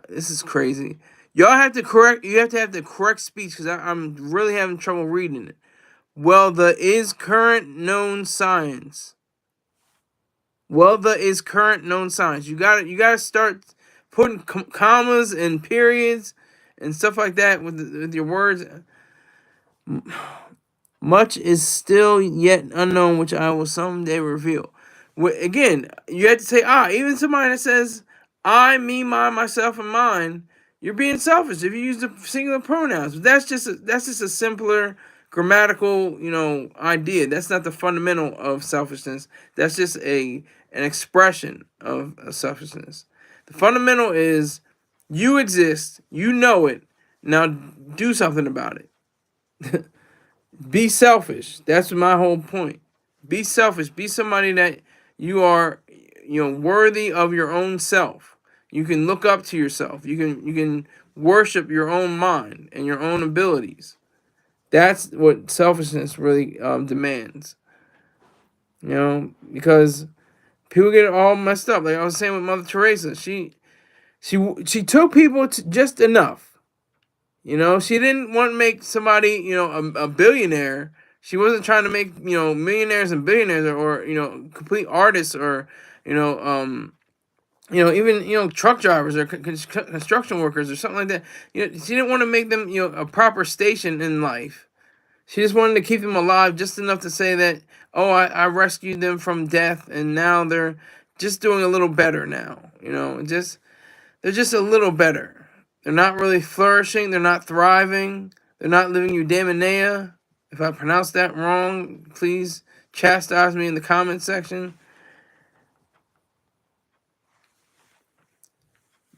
This is crazy. Y'all have to correct. You have to have the correct speech because I'm really having trouble reading it. Well, the is current known science. Well, the is current known science. You gotta start putting commas and periods and stuff like that with your words. Much is still yet unknown, which I will someday reveal. Again, you have to say even somebody that says I, me, mine, myself, and mine, you're being selfish if you use the singular pronouns. That's just a simpler grammatical, idea. That's not the fundamental of selfishness. That's just an expression of selfishness. The fundamental is you exist, you know it. Now do something about it. Be selfish. That's my whole point. Be selfish. Be somebody that you are, worthy of your own self. You can look up to yourself. You can worship your own mind and your own abilities. That's what selfishness really demands. Because people get all messed up. Like I was saying with Mother Teresa, she took people to just enough. She didn't want to make somebody, a billionaire. She wasn't trying to make, millionaires and billionaires or complete artists or, even, truck drivers or construction workers or something like that. She didn't want to make them, a proper station in life. She just wanted to keep them alive just enough to say that, oh, I rescued them from death and now they're just doing a little better now. They're just a little better. They're not really flourishing. They're not thriving. They're not living eudaimonia. If I pronounce that wrong, please chastise me in the comment section.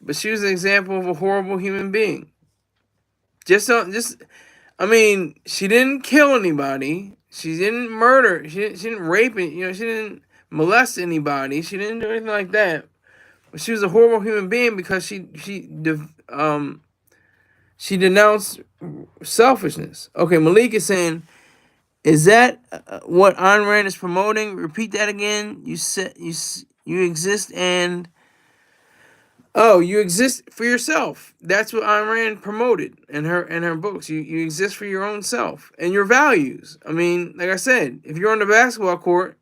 But she was an example of a horrible human being. I mean, she didn't kill anybody. She didn't murder. She didn't rape it. She didn't molest anybody. She didn't do anything like that. But she was a horrible human being because she denounced selfishness. Okay, Malik is saying, is that what Ayn Rand is promoting? Repeat that again. You said you exist and you exist for yourself. That's what Ayn Rand promoted in her books. You exist for your own self and your values. I mean, like I said, if you're on the basketball court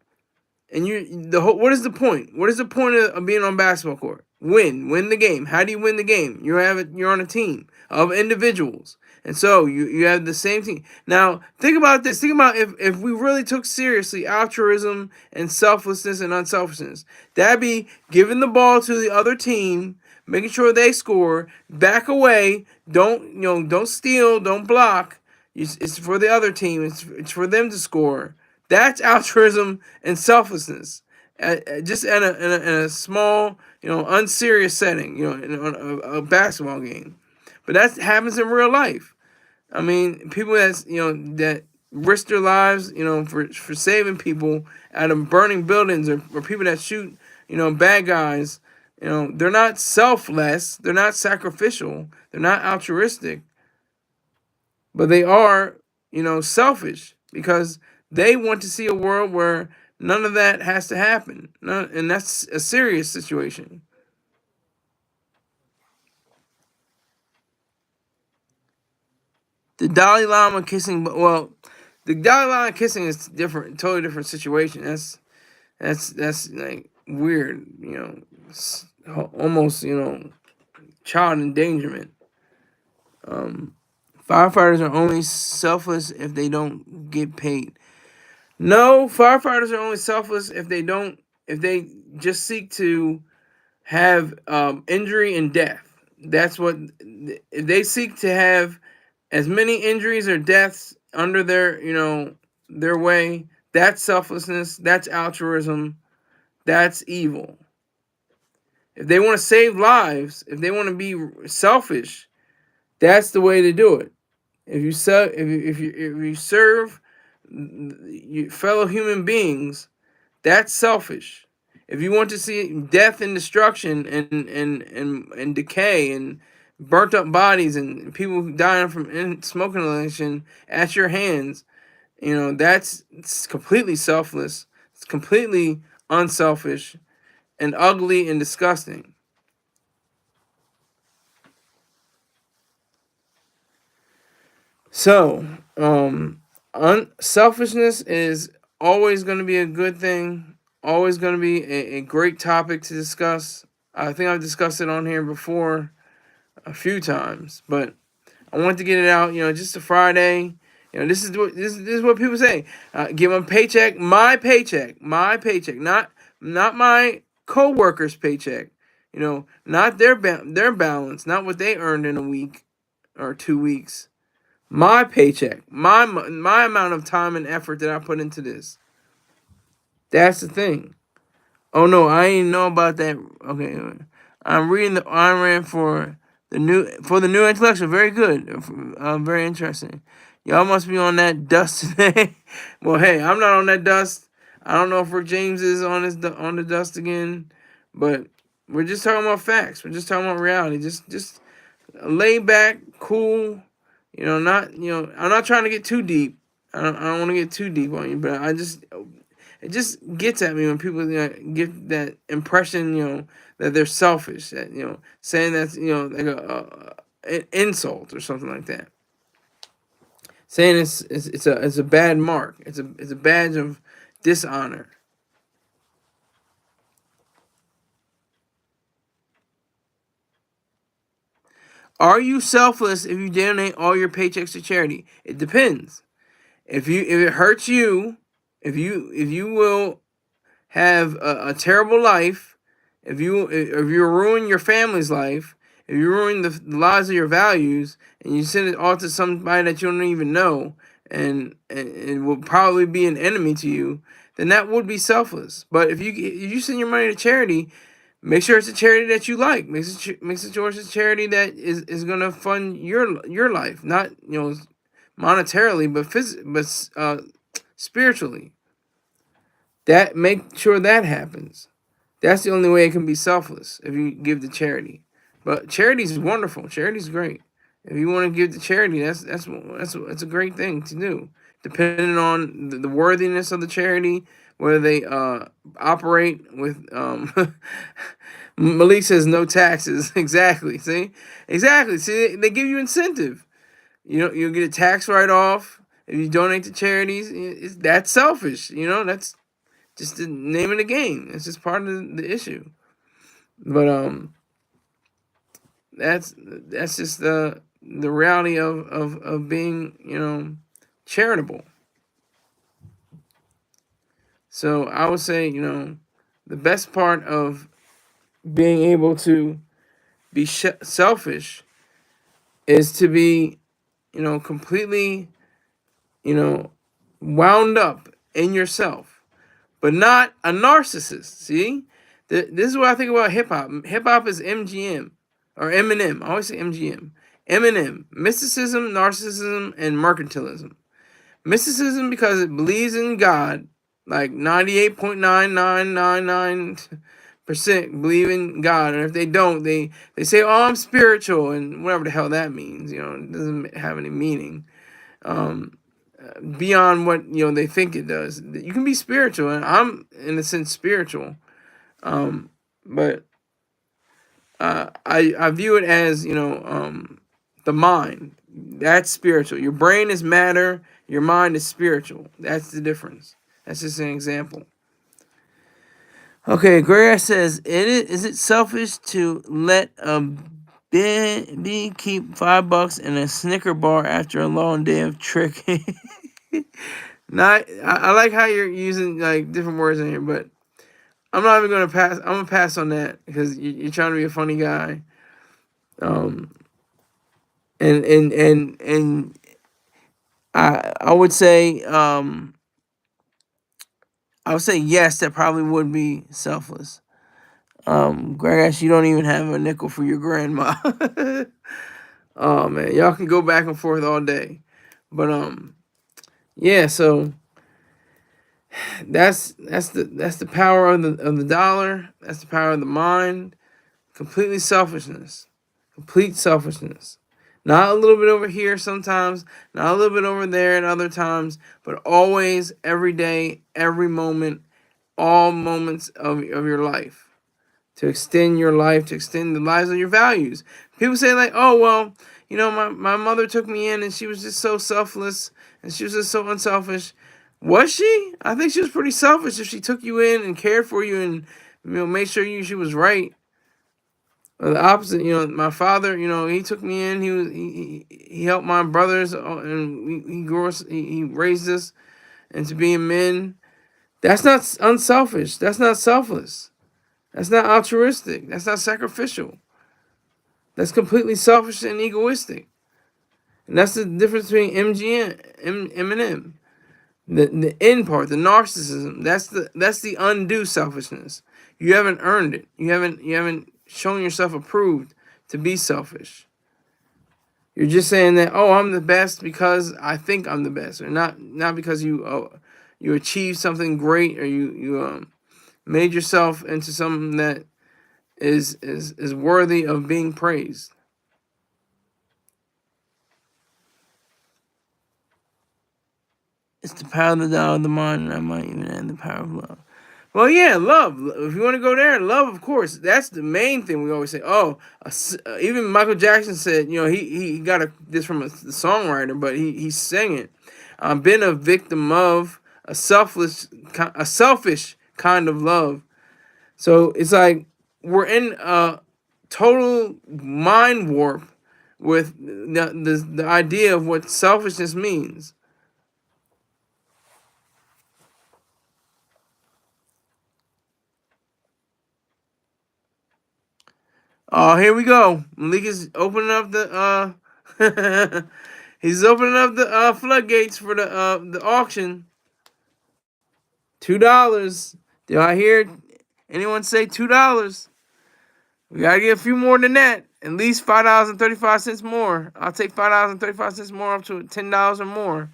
and what is the point? What is the point of being on basketball court? Win the game. How do you win the game? You're on a team of individuals. And so you have the same team. Now, think about this. Think about if we really took seriously altruism and selflessness and unselfishness. That'd be giving the ball to the other team, making sure they score, back away, don't steal, don't block. It's for the other team. It's for them to score. That's altruism and selflessness. Just in a small, unserious setting, in a basketball game. But that happens in real life. I mean, people that risk their lives, for saving people out of burning buildings or people that shoot, bad guys, they're not selfless, they're not sacrificial, they're not altruistic, but they are, selfish because they want to see a world where none of that has to happen. And that's a serious situation. The Dalai Lama kissing, the Dalai Lama kissing is different, totally different situation. That's like weird, almost, child endangerment. Firefighters are only selfless if they don't get paid. No, firefighters are only selfless if they just seek to have injury and death. That's what, if they seek to have as many injuries or deaths under their way, that's selflessness, that's altruism, that's evil. If they want to save lives, if they want to be selfish, that's the way to do it. If you serve your fellow human beings, that's selfish. If you want to see death and destruction and decay and burnt up bodies and people dying from smoke inhalation at your hands, it's completely selfless. It's completely unselfish and ugly and disgusting. So, selfishness is always going to be a good thing, always going to be a great topic to discuss. I think I've discussed it on here before a few times, but I wanted to get it out, just a Friday. This is what people say. Give them paycheck, my paycheck, not my co-worker's paycheck. Not their balance, not what they earned in a week or 2 weeks. My paycheck, my amount of time and effort that I put into this. That's the thing. Oh no, I ain't know about that. Okay, I'm reading the Ayn Rand for the new intellectual. Very good. Very interesting. Y'all must be on that dust today. Well, hey, I'm not on that dust. I don't know if Rick James is on the dust again, but we're just talking about facts. We're just talking about reality. Just lay back, cool. Not I'm not trying to get too deep. I don't want to get too deep on you, but it just gets at me when people get that impression, that they're selfish, that saying that's like an insult or something like that. Saying it's a bad mark. It's a badge of dishonor. Are you selfless if you donate all your paychecks to charity? It depends. If it hurts you, if you will have a terrible life, if you ruin your family's life, if you ruin the lives of your values, and you send it all to somebody that you don't even know, and it will probably be an enemy to you, then that would be selfless. But if you send your money to charity, make sure it's a charity that you like. Make sure it's a charity that is gonna fund your life, not monetarily, but spiritually. That make sure that happens. That's the only way it can be selfless if you give to charity. But charity is wonderful. Charity is great. If you want to give to charity, that's a great thing to do. Depending on the worthiness of the charity, whether they operate with Malik says no taxes. Exactly. See, exactly. See, they give you incentive. You'll get a tax write off if you donate to charities. That's selfish. That's just the name of the game. It's just part of the issue. But that's just the reality of being charitable. So I would say the best part of being able to be selfish is to be completely wound up in yourself, but not a narcissist. See, this is what I think about hip hop. Hip hop is MGM or Eminem. I always say MGM. Eminem, mysticism, narcissism, and mercantilism. Mysticism because it believes in God, like 98.9999% believe in God, and if they don't, they say, "Oh, I'm spiritual," and whatever the hell that means. It doesn't have any meaning. Um, Beyond what they think it does. You can be spiritual, and I'm in a sense spiritual, but I view it as the mind. That's spiritual. Your brain is matter. Your mind is spiritual. That's the difference. That's just an example. Okay, Greer says, is it selfish to let a bee keep $5 in a Snicker bar after a long day of tricking? Not, I like how you're using like different words in here, but I'm not even gonna pass. I'm gonna pass on that because you're trying to be a funny guy. Um, and I would say yes, that probably would be selfless. Greg, you don't even have a nickel for your grandma. Oh man, y'all can go back and forth all day, but yeah. So that's the power of the dollar. That's the power of the mind. Completely selfishness. Complete selfishness. Not a little bit over here sometimes, not a little bit over there at other times, but always, every day, every moment, all moments of your life. To extend your life, to extend the lives of your values. People say, like, oh, well, my mother took me in and she was just so selfless and she was just so unselfish. Was she? I think she was pretty selfish if she took you in and cared for you and made sure she was right. Or the opposite, my father, he took me in. He helped my brothers, and he grew us. He raised us into being men. That's not unselfish. That's not selfless. That's not altruistic. That's not sacrificial. That's completely selfish and egoistic. And that's the difference between Eminem. The end part, the narcissism. That's the undue selfishness. You haven't earned it. You haven't shown yourself approved to be selfish. You're just saying that, oh, I'm the best because I think I'm the best, or not because you achieved something great, or you made yourself into something that is worthy of being praised. It's the power of the dollar, the mind, and I might even add the power of love. Well, yeah, love. If you want to go there, love, of course. That's the main thing we always say. Oh, even Michael Jackson said, he got this from the songwriter, but he sang it. I've been a victim of a selfish kind of love. So it's like we're in a total mind warp with the idea of what selfishness means. Oh, here we go. Malik is opening up the he's opening up the floodgates for the auction. $2. Did I hear anyone say $2? We gotta get a few more than that. At least $5.35 more. I'll take $5.35 more up to $10 or more.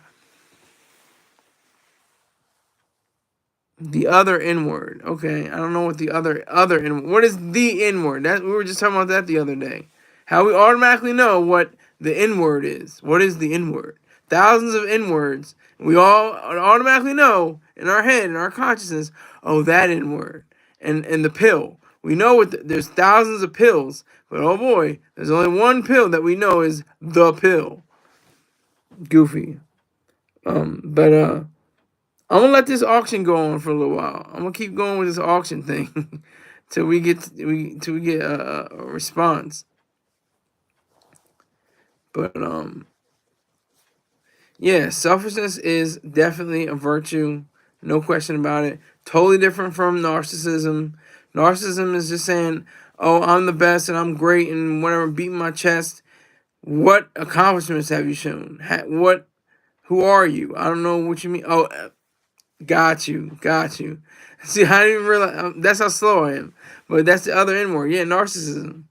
The other N word. Okay, I don't know what the other N. What is the N word? That we were just talking about that the other day. How we automatically know what the N word is. What is the N word? Thousands of N words. We all automatically know in our head, in our consciousness. Oh, that N word. And the pill. We know there's thousands of pills, but oh boy, there's only one pill that we know is the pill. Goofy. But I'm gonna let this auction go on for a little while. I'm gonna keep going with this auction thing till we get a response. But yeah, selfishness is definitely a virtue, no question about it. Totally different from narcissism. Narcissism is just saying, "Oh, I'm the best and I'm great and whatever," beating my chest. What accomplishments have you shown? What? Who are you? I don't know what you mean. Oh, got you. See, I didn't even realize that's how slow I am. But that's the other N word. Yeah, narcissism.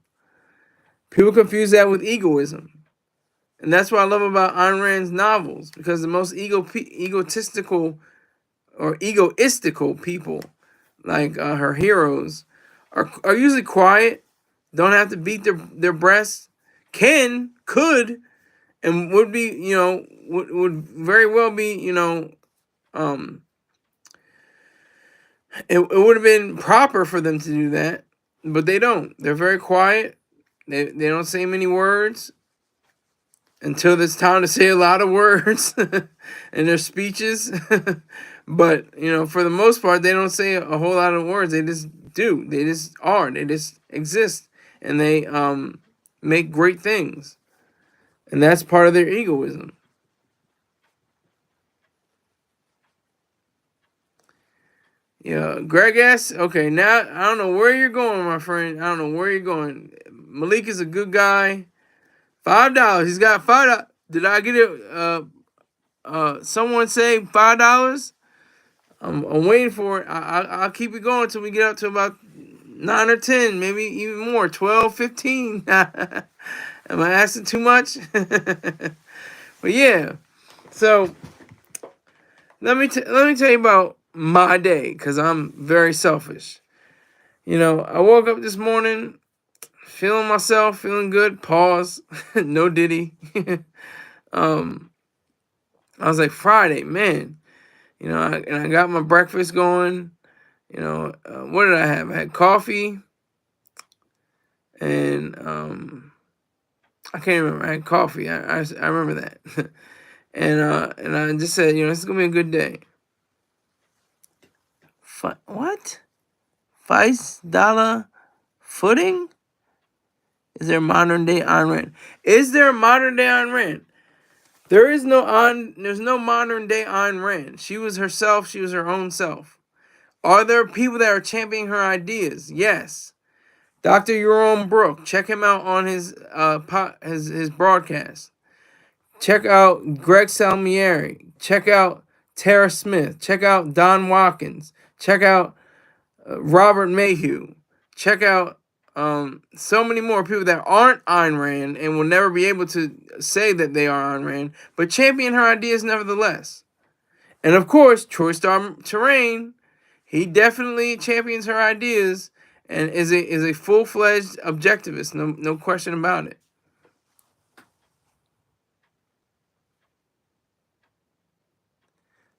People confuse that with egoism. And that's what I love about Ayn Rand's novels, because the most egotistical or egoistical people, like her heroes, are usually quiet, don't have to beat their breasts, could, and would be, would very well be, it would have been proper for them to do that, but they don't. They're very quiet. They don't say many words until it's time to say a lot of words in their speeches. But, for the most part, they don't say a whole lot of words. They just do. They just are. They just exist. And they make great things. And that's part of their egoism. Yeah, Greg S. Okay, now I don't know where you're going, my friend. I don't know where you're going. Malik is a good guy. $5. He's got $5. Did I get it? Someone say $5. I'm waiting for it. I'll keep it going until we get up to about 9 or 10, maybe even more, 12, 15. Am I asking too much? But yeah, so let me tell you about my day, because I'm very selfish. I woke up this morning feeling myself, feeling good. Pause. No Diddy. I was like, Friday, man. And I got my breakfast going. What did I have? I had coffee, and I can't remember. I had coffee. I remember that. And I just said, this is gonna be a good day. What? $5 footing? Is there modern day Ayn Rand? Is there a modern day Ayn Rand? There's no modern day Ayn Rand. She was herself. She was her own self. Are there people that are championing her ideas? Yes. Dr. Jerome Brook. Check him out on his broadcast. Check out Greg Salmieri. Check out Tara Smith. Check out Don Watkins. Check out Robert Mayhew. Check out so many more people that aren't Ayn Rand and will never be able to say that they are Ayn Rand, but champion her ideas nevertheless. And of course, Troy Star Terrain, he definitely champions her ideas and is a full-fledged objectivist, no question about it.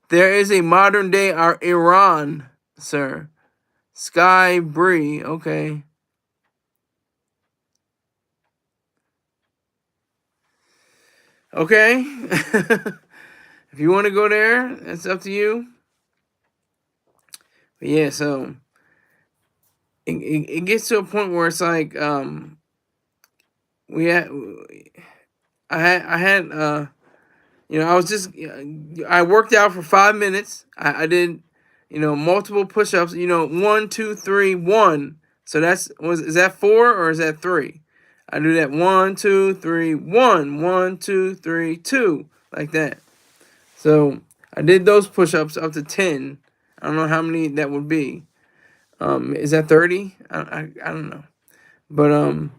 There is a modern day Iran, sir. Sky Bree, okay. Okay. If you want to go there, that's up to you. But yeah, so it gets to a point where it's like we had I had I was just I worked out for 5 minutes. I did multiple push-ups. 1, 2, 3, 1. So is that 4 or is that 3? I do that 1, 2, 3, 1, 1, 2, 3, 2, like that. So I did those push-ups up to 10. I don't know how many that would be. Is that 30? I don't know. But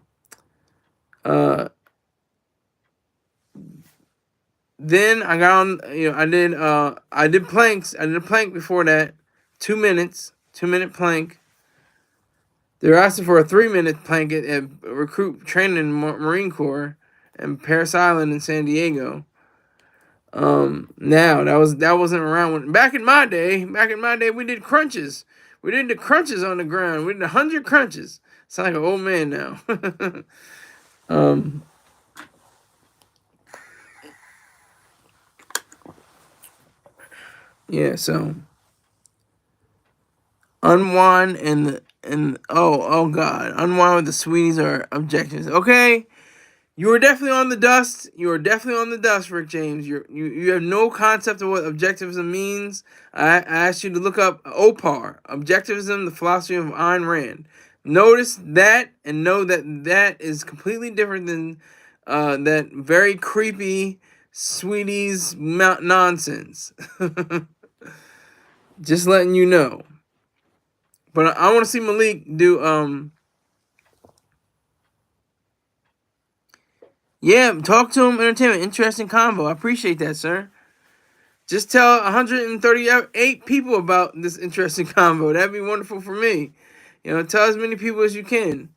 then I got on. I did planks. I did a plank before that. 2 minutes. 2-minute plank. They're asking for a 3-minute plank at recruit training in Marine Corps and Paris Island in San Diego. Now that wasn't around back in my day. Back in my day, we did crunches. We did the crunches on the ground. We did 100 crunches. Sound like an old man now. Yeah. So unwind and oh god, unwind with the sweeties or objectives. Okay. You were definitely on the dust. You were definitely on the dust, Rick James. You have no concept of what objectivism means. I asked you to look up OPAR, Objectivism, the Philosophy of Ayn Rand. Notice that and know that that is completely different than that very creepy sweeties nonsense. Just letting you know. But I want to see Malik do yeah, talk to him. Entertainment, interesting convo. I appreciate that, sir. Just tell 138 people about this interesting convo. That'd be wonderful for me. Tell as many people as you can.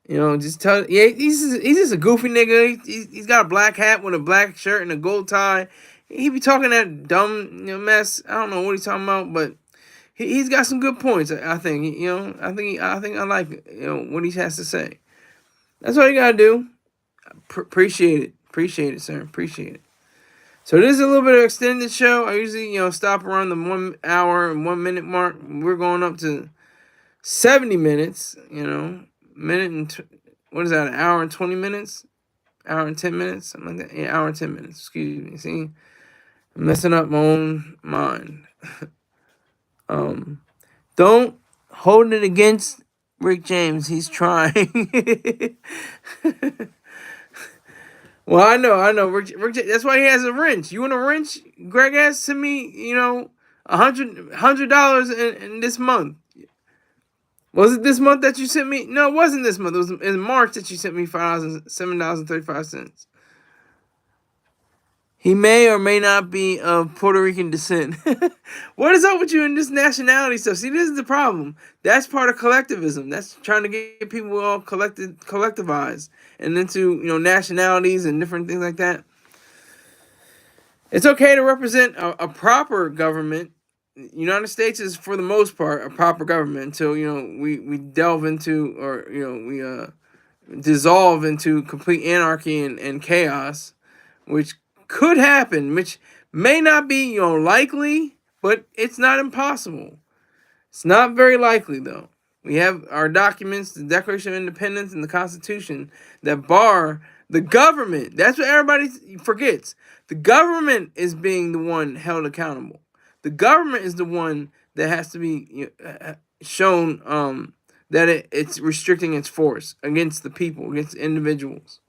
Just tell. Yeah, he's just a goofy nigga. He's got a black hat with a black shirt and a gold tie. He be talking that dumb mess. I don't know what he's talking about, but he's got some good points. I think. I think I like what he has to say. That's all you gotta do. Appreciate it, sir. Appreciate it. So this is a little bit of extended show. I usually, stop around the 1 hour and 1 minute mark. We're going up to 70 minutes. Minute and what is that? An hour and 20 minutes, hour and 10 minutes, something like that. Yeah, hour and 10 minutes. Excuse me. See, I'm messing up my own mind. Don't hold it against Rick James. He's trying. Well, I know. Rick, that's why he has a wrench. You want a wrench? Greg asked to me, $100 in this month. Was it this month that you sent me? No, it wasn't this month. It was in March that you sent me $7.35. He may or may not be of Puerto Rican descent. What is up with you in this nationality stuff? See, this is the problem. That's part of collectivism. That's trying to get people all collectivized and into nationalities and different things like that. It's okay to represent a proper government. United States is, for the most part, a proper government until we delve into or we dissolve into complete anarchy and chaos, which could happen, which may not be likely, but it's not impossible. It's not very likely though. We have our documents, the Declaration of Independence and the Constitution, that bar the government. That's what everybody forgets. The government is being the one held accountable. The government is the one that has to be shown that it's restricting its force against the people, against individuals.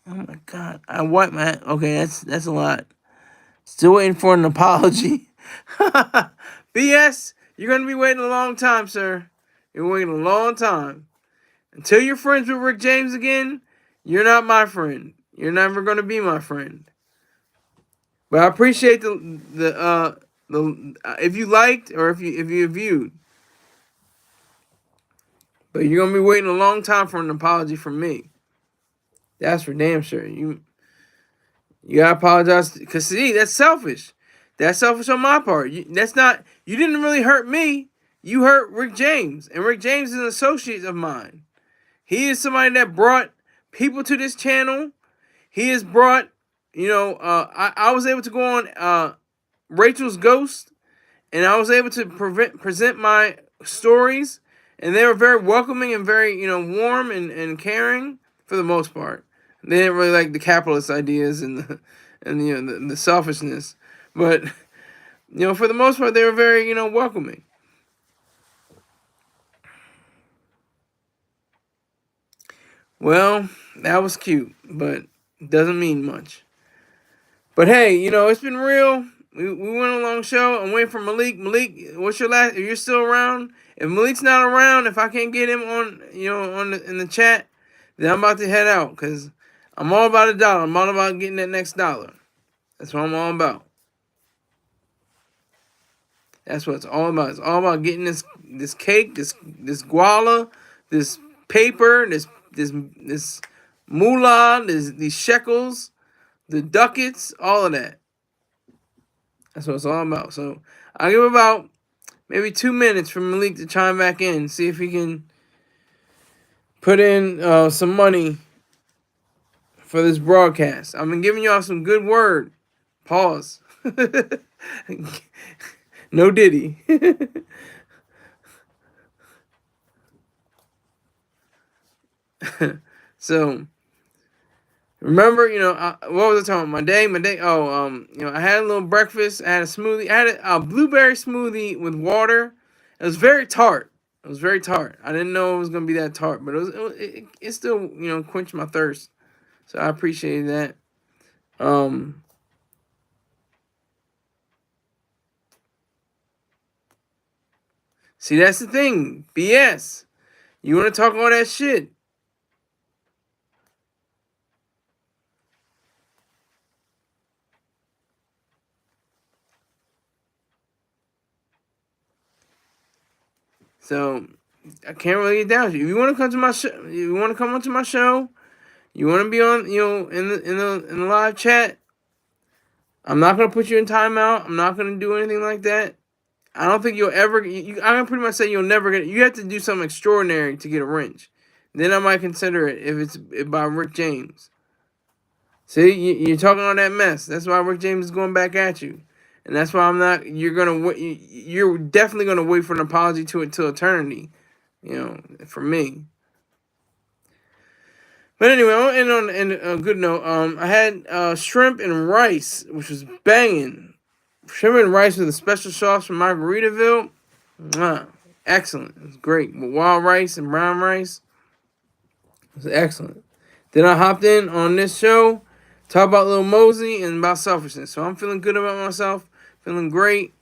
Oh my God. I wiped my. Okay, that's a lot. Still waiting for an apology. BS, you're gonna be waiting a long time, sir. You're waiting a long time. Until you're friends with Rick James again, you're not my friend. You're never gonna be my friend. But I appreciate the if you liked or if you viewed. But you're gonna be waiting a long time for an apology from me. That's for damn sure. You gotta apologize because see, that's selfish. That's selfish on my part. That's not. You didn't really hurt me. You hurt Rick James, and Rick James is an associate of mine. He is somebody that brought people to this channel. He has brought, I was able to go on Rachel's Ghost, and I was able to present my stories, and they were very welcoming and very, warm and caring for the most part. They didn't really like the capitalist ideas and the selfishness, but for the most part, they were very, welcoming. Well, that was cute, but doesn't mean much. But hey, it's been real. We went a long show. I'm waiting for Malik. Malik, what's your last? If you're still around, if Malik's not around, if I can't get him on, in the chat, then I'm about to head out because I'm all about a dollar. I'm all about getting that next dollar. That's what I'm all about. That's what it's all about. It's all about getting this cake, this guala, this paper, this moolah, these shekels, the ducats, all of that. That's what it's all about. So I'll give about maybe 2 minutes for Malik to chime back in, see if he can put in some money for this broadcast. I've been giving y'all some good word. Pause. No Diddy. So remember, what was I talking about? My day. Oh, I had a little breakfast. I had a smoothie. I had a blueberry smoothie with water. It was very tart. I didn't know it was gonna be that tart, but it still, quenched my thirst. So I appreciated that. See, that's the thing. BS. You want to talk all that shit? So I can't really get down to you. If you want to come to my show, you want to come onto my show, you want to be on, in the live chat. I'm not gonna put you in timeout. I'm not gonna do anything like that. I don't think you'll ever. I'm gonna pretty much say you'll never get. You have to do something extraordinary to get a wrench. Then I might consider it if it's by Rick James. See, you're talking all that mess. That's why Rick James is going back at you, and that's why I'm not. You're definitely gonna wait for an apology until eternity. For me. But anyway, I'll end on a good note. I had shrimp and rice, which was banging. Shrimp and rice with a special sauce from Margaritaville. Mwah. Excellent. It was great. With wild rice and brown rice. It was excellent. Then I hopped in on this show, talk about Lil Mosey and about selfishness. So I'm feeling good about myself, feeling great.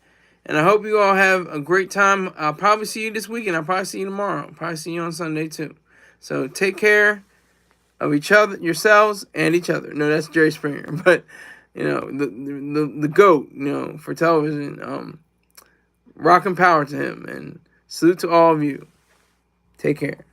And I hope you all have a great time. I'll probably see you this weekend. I'll probably see you tomorrow. I'll probably see you on Sunday too. So take care of each other, yourselves, and each other. No, that's Jerry Springer. But, the GOAT, for television. Rock and power to him. And salute to all of you. Take care.